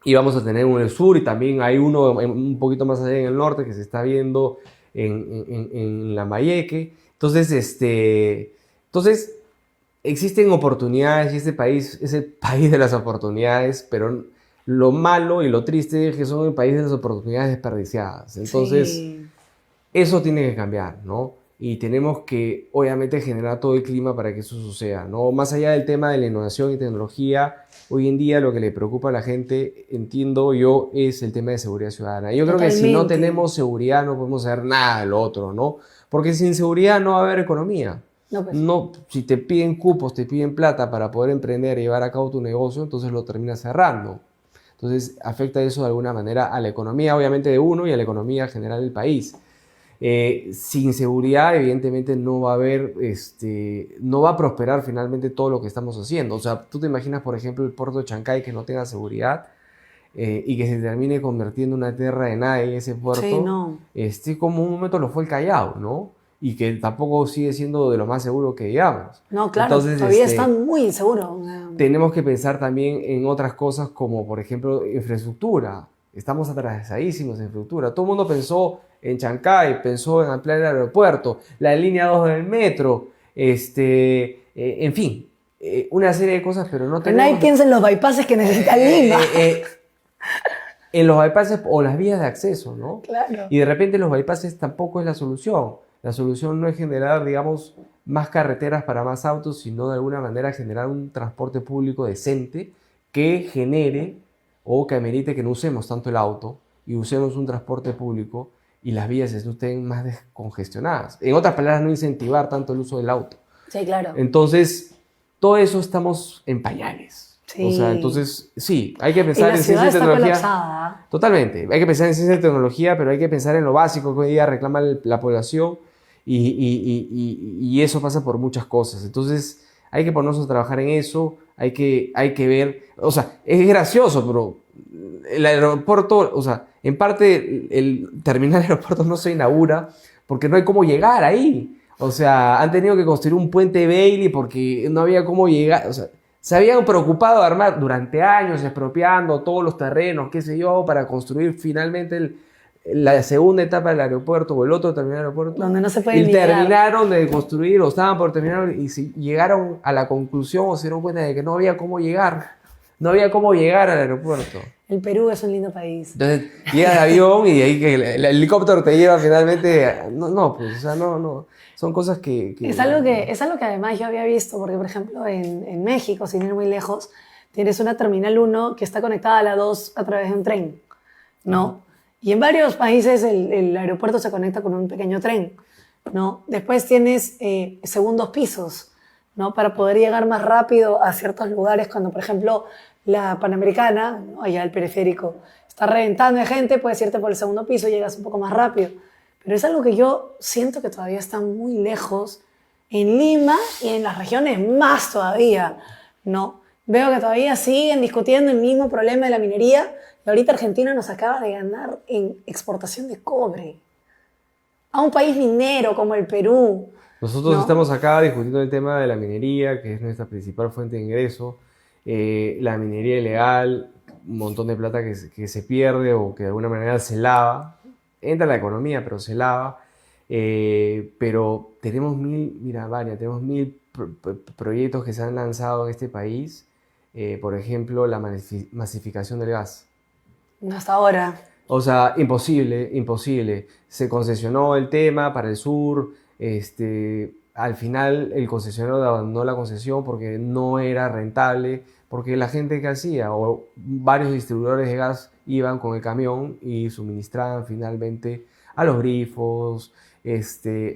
Speaker 2: Y vamos a tener uno en el sur y también hay uno un poquito más allá en el norte que se está viendo en Lambayeque. Entonces, existen oportunidades y este país es el país de las oportunidades, pero lo malo y lo triste es que son el país de las oportunidades desperdiciadas. Entonces,
Speaker 1: sí,
Speaker 2: eso tiene que cambiar, ¿no? Y tenemos que, obviamente, generar todo el clima para que eso suceda, ¿no? Más allá del tema de la innovación y tecnología, hoy en día lo que le preocupa a la gente, entiendo yo, es el tema de seguridad ciudadana. Yo creo que si no tenemos seguridad no podemos hacer nada del otro, ¿no? Porque sin seguridad no va a haber economía.
Speaker 1: No, pues.
Speaker 2: No, si te piden cupos, te piden plata para poder emprender y llevar a cabo tu negocio, entonces lo terminas cerrando. Entonces afecta eso de alguna manera a la economía, obviamente, de uno y a la economía general del país. Sin seguridad, evidentemente, no va a haber, no va a prosperar finalmente todo lo que estamos haciendo. O sea, tú te imaginas, por ejemplo, el puerto de Chancay que no tenga seguridad y que se termine convirtiendo en una tierra de nadie ese puerto.
Speaker 1: Sí, no.
Speaker 2: Como un momento lo fue el Callao, ¿no? Y que tampoco sigue siendo de lo más seguro que digamos.
Speaker 1: No, claro,
Speaker 2: entonces,
Speaker 1: todavía está muy inseguro.
Speaker 2: Tenemos que pensar también en otras cosas como, por ejemplo, infraestructura. Estamos atrasadísimos en infraestructura. Todo el mundo pensó en Chancay, pensó en ampliar el aeropuerto, la línea 2 del metro, en fin, una serie de cosas, pero no tenemos...
Speaker 1: Nadie piensa en los bypasses que necesita Lima.
Speaker 2: En los bypasses o las vías de acceso, ¿no?
Speaker 1: Claro.
Speaker 2: Y de repente los bypasses tampoco es la solución. La solución no es generar, digamos, más carreteras para más autos, sino de alguna manera generar un transporte público decente que genere o que amerite que no usemos tanto el auto y usemos un transporte público y las vías estén más descongestionadas. En otras palabras, no incentivar tanto el uso del auto.
Speaker 1: Sí, claro.
Speaker 2: Entonces, todo eso estamos en pañales.
Speaker 1: Sí.
Speaker 2: O sea, entonces, sí, hay que pensar en ciencia y
Speaker 1: está
Speaker 2: tecnología.
Speaker 1: colapsada.
Speaker 2: Totalmente. Hay que pensar en ciencia y tecnología, pero hay que pensar en lo básico que hoy día reclama la población Y eso pasa por muchas cosas. Entonces hay que ponernos a trabajar en eso, hay que ver, o sea, es gracioso, pero el aeropuerto, o sea, en parte el terminal de aeropuertos no se inaugura porque no hay cómo llegar ahí. O sea, han tenido que construir un puente Bailey porque no había cómo llegar. O sea, se habían preocupado de armar durante años, expropiando todos los terrenos, qué sé yo, para construir finalmente la segunda etapa del aeropuerto o el otro terminal del aeropuerto.
Speaker 1: Donde no se puede
Speaker 2: Y
Speaker 1: llegar.
Speaker 2: terminaron de construir o estaban por terminar y llegaron a la conclusión o se dieron cuenta de que no había cómo llegar. No había cómo llegar al aeropuerto.
Speaker 1: El Perú es un lindo país.
Speaker 2: Entonces llega el avión y de ahí que el helicóptero te lleva finalmente. No, pues, o sea, no. Son cosas que...
Speaker 1: Es algo que además yo había visto, porque por ejemplo en México, sin ir muy lejos, tienes una Terminal 1 que está conectada a la 2 a través de un tren, ¿no? Y en varios países el aeropuerto se conecta con un pequeño tren, ¿no? Después tienes segundos pisos, ¿no? Para poder llegar más rápido a ciertos lugares, cuando por ejemplo la Panamericana, ¿no? Allá el periférico, está reventando de gente, puedes irte por el segundo piso y llegas un poco más rápido. Pero es algo que yo siento que todavía está muy lejos en Lima y en las regiones más todavía, ¿no? Veo que todavía siguen discutiendo el mismo problema de la minería y ahorita Argentina nos acaba de ganar en exportación de cobre a un país minero como el Perú.
Speaker 2: Nosotros
Speaker 1: ¿no?
Speaker 2: estamos acá discutiendo el tema de la minería, que es nuestra principal fuente de ingreso, la minería ilegal, un montón de plata que se pierde o que de alguna manera se lava. Entra en la economía, pero se lava. Pero tenemos tenemos mil proyectos que se han lanzado en este país. Por ejemplo, la masificación del gas.
Speaker 1: Hasta ahora.
Speaker 2: O sea, imposible. Se concesionó el tema para el sur. Al final el concesionario abandonó la concesión porque no era rentable, porque la gente que hacía, o varios distribuidores de gas iban con el camión y suministraban finalmente a los grifos,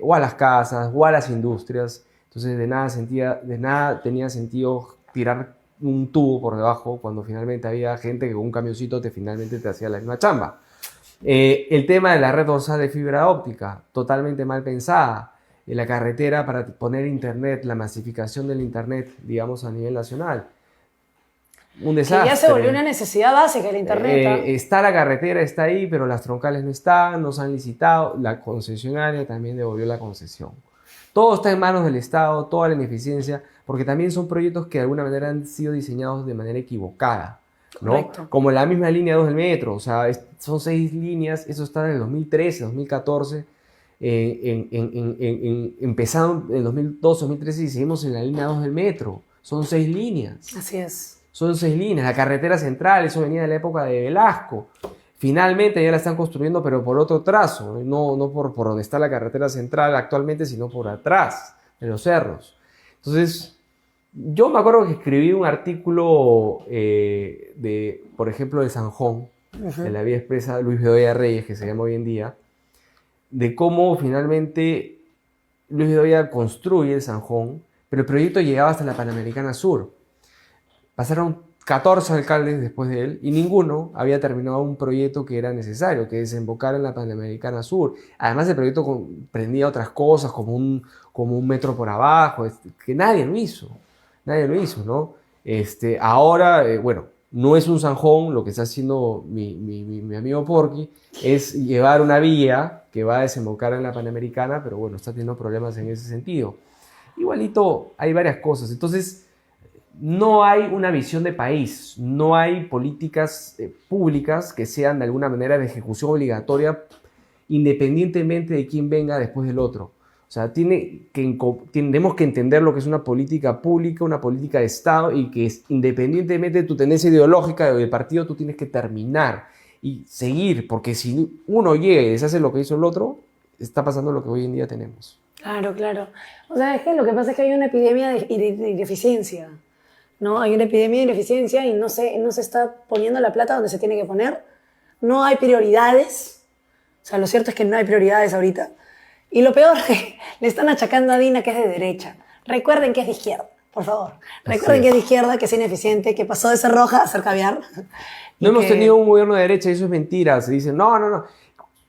Speaker 2: o a las casas, o a las industrias. Entonces de nada tenía sentido tirar un tubo por debajo cuando finalmente había gente que con un camioncito finalmente te hacía la misma chamba. El tema de la red dorsal de fibra óptica, totalmente mal pensada. La carretera para poner internet, la masificación del internet, digamos, a nivel nacional. Un desastre.
Speaker 1: Que ya se volvió una necesidad básica el internet.
Speaker 2: Está la carretera, está ahí, pero las troncales no están, no se han licitado. La concesionaria también devolvió la concesión. Todo está en manos del Estado, toda la ineficiencia, porque también son proyectos que de alguna manera han sido diseñados de manera equivocada, ¿no? Correcto. Como la misma línea 2 del metro, o sea, son 6 líneas, eso está en el 2013, 2014, empezando en 2012, 2013 y seguimos en la línea 2 del metro. Son 6 líneas.
Speaker 1: Así es.
Speaker 2: Son 6 líneas. La carretera central, eso venía de la época de Velasco. Finalmente ya la están construyendo, pero por otro trazo, no por donde está la carretera central actualmente, sino por atrás, de los cerros. Entonces, yo me acuerdo que escribí un artículo por ejemplo, de Sanjón, de la vía expresa Luis Bedoya Reyes, que se llama hoy en día, de cómo finalmente Luis Bedoya construye el Sanjón, pero el proyecto llegaba hasta la Panamericana Sur. Pasaron 14 alcaldes después de él y ninguno había terminado un proyecto que era necesario, que desembocara en la Panamericana Sur. Además, el proyecto comprendía otras cosas como un metro por abajo, que nadie lo hizo, ¿no? Ahora, bueno, no es un Sanjón, lo que está haciendo mi amigo Porky es llevar una vía que va a desembocar en la Panamericana, pero bueno, está teniendo problemas en ese sentido. Igualito, hay varias cosas. Entonces, no hay una visión de país, no hay políticas públicas que sean de alguna manera de ejecución obligatoria independientemente de quién venga después del otro. O sea, tenemos que entender lo que es una política pública, una política de Estado y que independientemente de tu tendencia ideológica o del partido, tú tienes que terminar y seguir, porque si uno llega y deshace lo que hizo el otro, está pasando lo que hoy en día tenemos.
Speaker 1: Claro. O sea, es que lo que pasa es que hay una epidemia de ineficiencia. ¿No? Hay una epidemia de ineficiencia y no se está poniendo la plata donde se tiene que poner. No hay prioridades. O sea, lo cierto es que no hay prioridades ahorita. Y lo peor es que le están achacando a Dina que es de derecha. Recuerden que es de izquierda, por favor. Recuerden que es de izquierda, que es ineficiente, que pasó de ser roja a ser caviar.
Speaker 2: No hemos tenido un gobierno de derecha y eso es mentira. Se dice, no.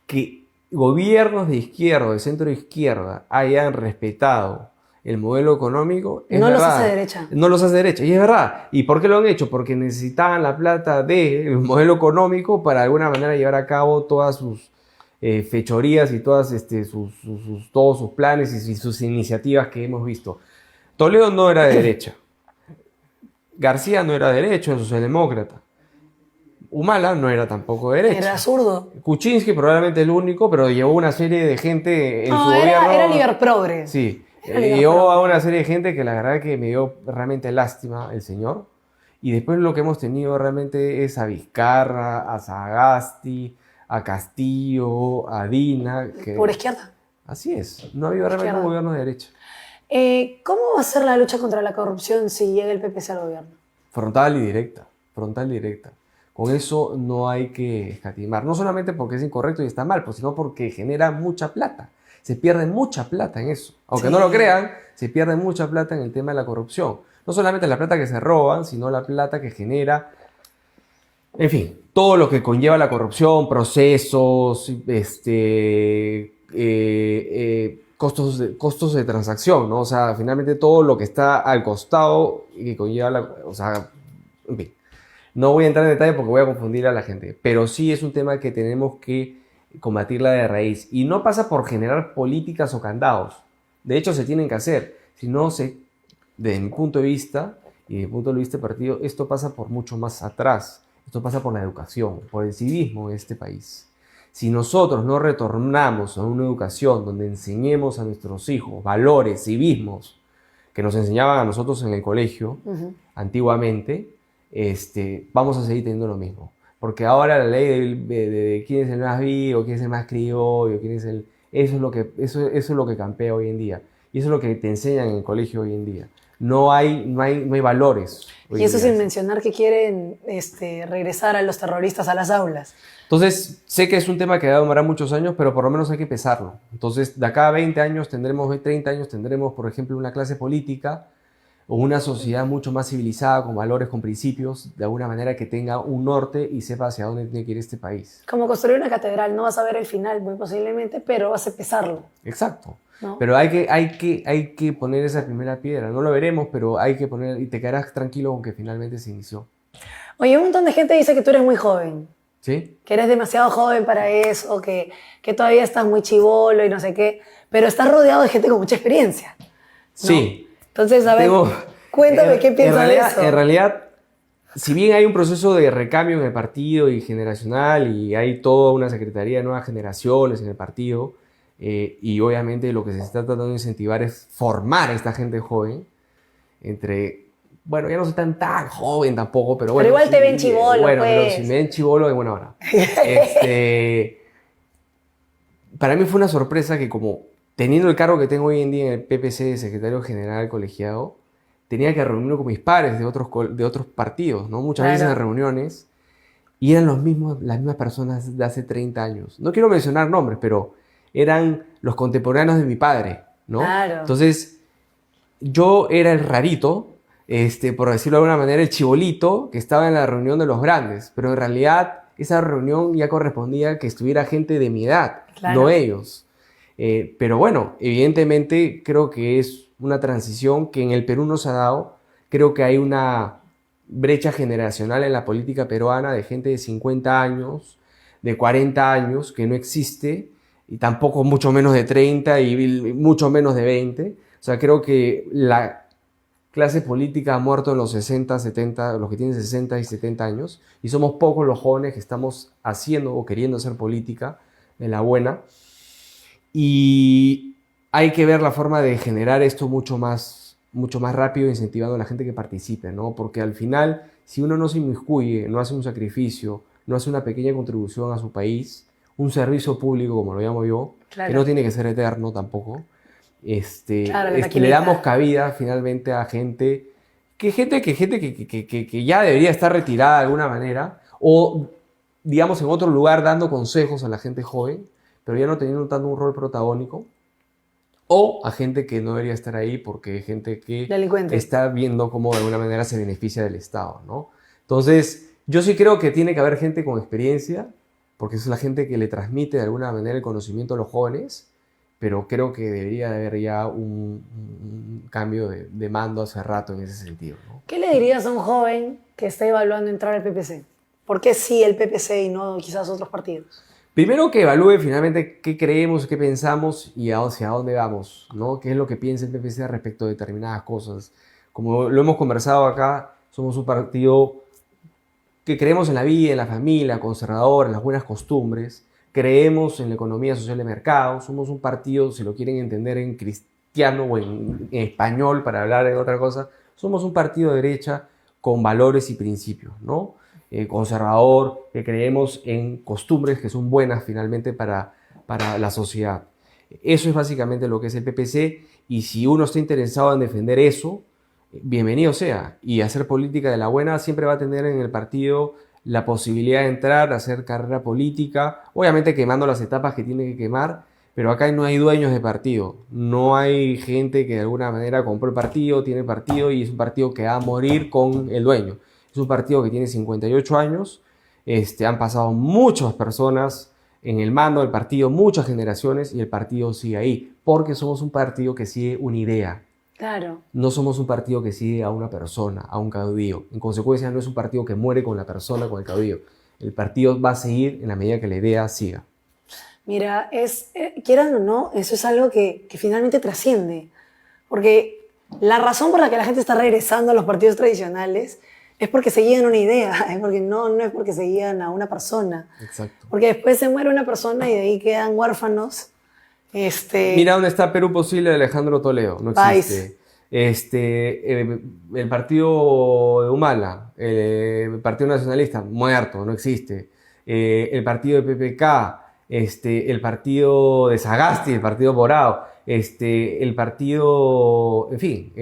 Speaker 2: Que gobiernos de izquierda, de centro izquierda, hayan respetado el modelo económico, es
Speaker 1: no
Speaker 2: verdad.
Speaker 1: los hace derecha.
Speaker 2: No los hace derecha, y es verdad. ¿Y por qué lo han hecho? Porque necesitaban la plata del modelo económico para de alguna manera llevar a cabo todas sus fechorías y todas, todos sus planes y sus iniciativas que hemos visto. Toledo no era de derecha. García no era de derecha, era socialdemócrata. Humala no era tampoco de derecha.
Speaker 1: Era zurdo.
Speaker 2: Kuczynski probablemente el único, pero llevó una serie de gente en su
Speaker 1: No,
Speaker 2: gobierno.
Speaker 1: era Liberprogre.
Speaker 2: Sí,
Speaker 1: Era
Speaker 2: llevó
Speaker 1: Liberprogre.
Speaker 2: a una serie de gente que la verdad que me dio realmente lástima el señor. Y después lo que hemos tenido realmente es a Vizcarra, a Sagasti, a Castillo, a Dina.
Speaker 1: Por izquierda.
Speaker 2: Así es, no ha habido realmente un gobierno de derecha.
Speaker 1: ¿Cómo va a ser la lucha contra la corrupción si llega el PPC al gobierno?
Speaker 2: Frontal y directa, frontal y directa. Con eso no hay que escatimar, no solamente porque es incorrecto y está mal, pues, sino porque genera mucha plata. Se pierde mucha plata en eso. Aunque
Speaker 1: Sí.
Speaker 2: no lo crean, se pierde mucha plata en el tema de la corrupción. No solamente la plata que se roban, sino la plata que genera, en fin, todo lo que conlleva la corrupción, procesos, costos de transacción, ¿no? O sea, finalmente todo lo que está al costado y que conlleva o sea, en fin. No voy a entrar en detalle porque voy a confundir a la gente, pero sí es un tema que tenemos que combatirla de raíz. Y no pasa por generar políticas o candados. De hecho, se tienen que hacer. Si no, desde mi punto de vista y desde mi punto de vista del partido, esto pasa por mucho más atrás. Esto pasa por la educación, por el civismo de este país. Si nosotros no retornamos a una educación donde enseñemos a nuestros hijos valores, civismos, que nos enseñaban a nosotros en el colegio antiguamente, vamos a seguir teniendo lo mismo. Porque ahora la ley de quién es el más vivo, quién es el más criollo, quién es el... eso es lo que campea hoy en día. Y eso es lo que te enseñan en el colegio hoy en día. No hay valores.
Speaker 1: Y eso sin mencionar que quieren regresar a los terroristas a las aulas.
Speaker 2: Entonces, sé que es un tema que va a demorar muchos años, pero por lo menos hay que empezarlo. Entonces, de acá a 20 años tendremos, 30 años tendremos, por ejemplo, una clase política o una sociedad mucho más civilizada, con valores, con principios, de alguna manera que tenga un norte y sepa hacia dónde tiene que ir este país.
Speaker 1: Como construir una catedral, no vas a ver el final muy posiblemente, pero vas a empezarlo.
Speaker 2: Exacto.
Speaker 1: ¿No?
Speaker 2: Pero hay que poner esa primera piedra. No lo veremos, pero hay que poner, y te quedarás tranquilo con que finalmente se inició.
Speaker 1: Oye, un montón de gente dice que tú eres muy joven.
Speaker 2: ¿Sí?
Speaker 1: Que eres demasiado joven para eso, que todavía estás muy chibolo y no sé qué, pero estás rodeado de gente con mucha experiencia, ¿no?
Speaker 2: Sí.
Speaker 1: Entonces, a ver, cuéntame qué piensas de eso.
Speaker 2: En realidad, si bien hay un proceso de recambio en el partido y generacional y hay toda una secretaría de nuevas generaciones en el partido, y obviamente lo que se está tratando de incentivar es formar a esta gente joven bueno, ya no soy tan joven tampoco, pero bueno.
Speaker 1: Pero igual te ven chibolo,
Speaker 2: bueno,
Speaker 1: pues.
Speaker 2: pero si me ven chibolo, de buena hora. Para mí fue una sorpresa que, como teniendo el cargo que tengo hoy en día en el PPC de secretario general colegiado, tenía que reunirme con mis pares de otros partidos, ¿no? Muchas veces en reuniones, y eran las mismas personas de hace 30 años. No quiero mencionar nombres, pero eran los contemporáneos de mi padre, ¿no?
Speaker 1: Claro.
Speaker 2: Entonces, yo era el rarito, por decirlo de alguna manera, el chibolito que estaba en la reunión de los grandes, pero en realidad esa reunión ya correspondía a que estuviera gente de mi edad,
Speaker 1: claro,
Speaker 2: no ellos. Pero bueno, evidentemente creo que es una transición que en el Perú no se ha dado. Creo que hay una brecha generacional en la política peruana de gente de 50 años, de 40 años, que no existe, y tampoco mucho menos de 30 y mucho menos de 20. O sea, creo que la clase política ha muerto en los 60, 70, los que tienen 60 y 70 años, y somos pocos los jóvenes que estamos haciendo o queriendo hacer política de la buena. Y hay que ver la forma de generar esto mucho más rápido, incentivando a la gente que participe, ¿no? Porque al final, si uno no se inmiscuye, no hace un sacrificio, no hace una pequeña contribución a su país, un servicio público, como lo llamo yo, claro, que no tiene que ser eterno tampoco,
Speaker 1: claro,
Speaker 2: le damos cabida finalmente a gente que ya debería estar retirada de alguna manera, o digamos en otro lugar dando consejos a la gente joven, pero ya no teniendo tanto un rol protagónico, o a gente que no debería estar ahí porque hay gente que está viendo cómo de alguna manera se beneficia del Estado, ¿no? Entonces, yo sí creo que tiene que haber gente con experiencia, porque es la gente que le transmite de alguna manera el conocimiento a los jóvenes, pero creo que debería de haber ya un cambio de mando hace rato en ese sentido, ¿no?
Speaker 1: ¿Qué le dirías a un joven que está evaluando entrar al PPC? ¿Por qué sí el PPC y no quizás otros partidos?
Speaker 2: Primero que evalúe finalmente qué creemos, qué pensamos y hacia dónde vamos, ¿no? ¿Qué es lo que piensa el PPC respecto a determinadas cosas? Como lo hemos conversado acá, somos un partido que creemos en la vida, en la familia, conservador, en las buenas costumbres, creemos en la economía social de mercado, somos un partido, si lo quieren entender en cristiano o en español para hablar de otra cosa, somos un partido de derecha con valores y principios, ¿no? Conservador, que creemos en costumbres que son buenas finalmente para la sociedad. Eso es básicamente lo que es el PPC, y si uno está interesado en defender eso, bienvenido sea. Y hacer política de la buena siempre va a tener en el partido la posibilidad de entrar, hacer carrera política, obviamente quemando las etapas que tiene que quemar, pero acá no hay dueños de partido, no hay gente que de alguna manera compró el partido, tiene partido y es un partido que va a morir con el dueño. Es un partido que tiene 58 años, han pasado muchas personas en el mando del partido, muchas generaciones, y el partido sigue ahí, porque somos un partido que sigue una idea.
Speaker 1: Claro.
Speaker 2: No somos un partido que sigue a una persona, a un caudillo. En consecuencia, no es un partido que muere con la persona, con el caudillo. El partido va a seguir en la medida que la idea siga.
Speaker 1: Mira, quieran o no, eso es algo que finalmente trasciende. Porque la razón por la que la gente está regresando a los partidos tradicionales es porque seguían una idea, porque no es porque seguían a una persona.
Speaker 2: Exacto.
Speaker 1: Porque después se muere una persona y de ahí quedan huérfanos.
Speaker 2: Mira dónde está Perú Posible de Alejandro Toledo, no existe. El partido de Humala, el Partido Nacionalista, muerto, no existe. El partido de PPK, el partido de Sagasti, el partido Morado, el partido, en fin,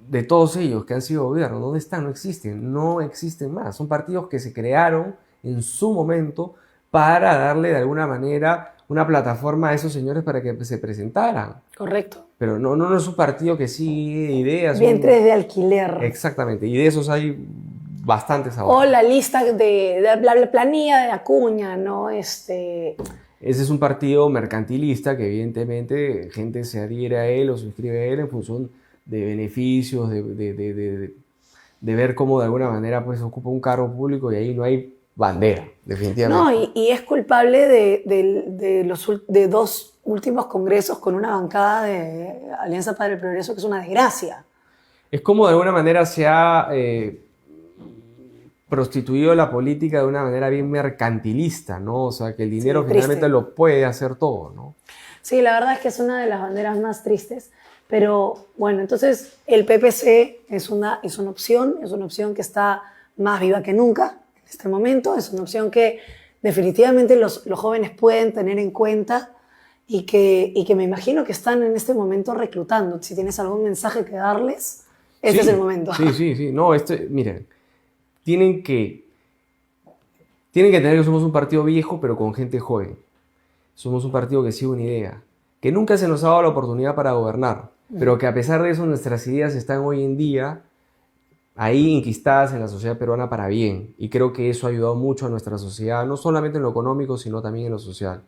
Speaker 2: de todos ellos que han sido gobierno, ¿dónde están? No existen más. Son partidos que se crearon en su momento para darle de alguna manera una plataforma a esos señores para que se presentaran.
Speaker 1: Correcto.
Speaker 2: Pero no es un partido que sigue ideas.
Speaker 1: Vientres de alquiler.
Speaker 2: Exactamente, y de esos hay bastantes ahora.
Speaker 1: O la lista de la planilla de Acuña, ¿no?
Speaker 2: Ese es un partido mercantilista que evidentemente gente se adhiere a él o se inscribe a él en función de beneficios, de ver cómo de alguna manera pues ocupa un cargo público, y ahí no hay bandera, definitivamente.
Speaker 1: No, y es culpable de dos últimos congresos con una bancada de Alianza para el Progreso que es una desgracia.
Speaker 2: Es como de alguna manera se ha prostituido la política de una manera bien mercantilista, ¿no? O sea, que el dinero finalmente lo puede hacer todo, ¿no?
Speaker 1: Sí, la verdad es que es una de las banderas más tristes. Pero bueno, entonces el PPC es una opción que está más viva que nunca en este momento, es una opción que definitivamente los jóvenes pueden tener en cuenta y que me imagino que están en este momento reclutando. Si tienes algún mensaje que darles, este es el momento.
Speaker 2: Sí. No, miren, tienen que entender que somos un partido viejo, pero con gente joven. Somos un partido que sigue una idea, que nunca se nos ha dado la oportunidad para gobernar, pero que a pesar de eso nuestras ideas están hoy en día ahí enquistadas en la sociedad peruana para bien, y creo que eso ha ayudado mucho a nuestra sociedad, no solamente en lo económico, sino también en lo social.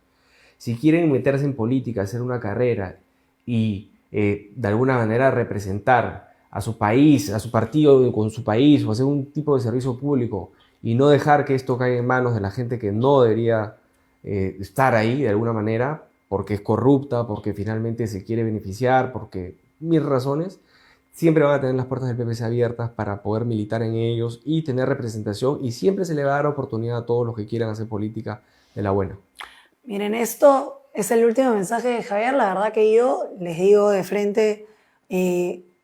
Speaker 2: Si quieren meterse en política, hacer una carrera y de alguna manera representar a su país, a su partido con su país, o hacer un tipo de servicio público y no dejar que esto caiga en manos de la gente que no debería estar ahí de alguna manera, porque es corrupta, porque finalmente se quiere beneficiar, porque mil razones, siempre van a tener las puertas del PPC abiertas para poder militar en ellos y tener representación, y siempre se le va a dar oportunidad a todos los que quieran hacer política de la buena.
Speaker 1: Miren, esto es el último mensaje de Javier. La verdad que yo les digo de frente,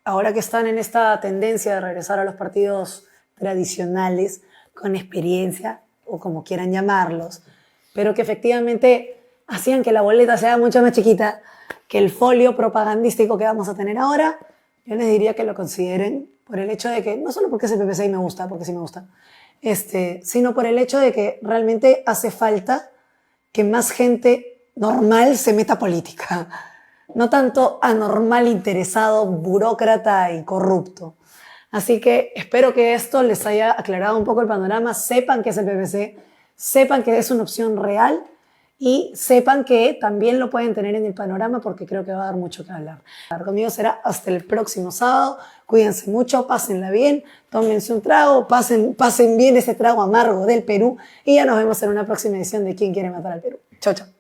Speaker 1: ahora que están en esta tendencia de regresar a los partidos tradicionales, con experiencia, o como quieran llamarlos, pero que efectivamente hacían que la boleta sea mucho más chiquita que el folio propagandístico que vamos a tener ahora, yo les diría que lo consideren por el hecho de que, no solo porque es el PPC y me gusta, porque sí me gusta, sino por el hecho de que realmente hace falta que más gente normal se meta a política, no tanto anormal, interesado, burócrata y corrupto. Así que espero que esto les haya aclarado un poco el panorama, sepan qué es el PPC, sepan que es una opción real y sepan que también lo pueden tener en el panorama porque creo que va a dar mucho que hablar. Conmigo será hasta el próximo sábado. Cuídense mucho, pásenla bien, tómense un trago, pasen bien ese trago amargo del Perú y ya nos vemos en una próxima edición de ¿Quién quiere matar al Perú? Chau, chau.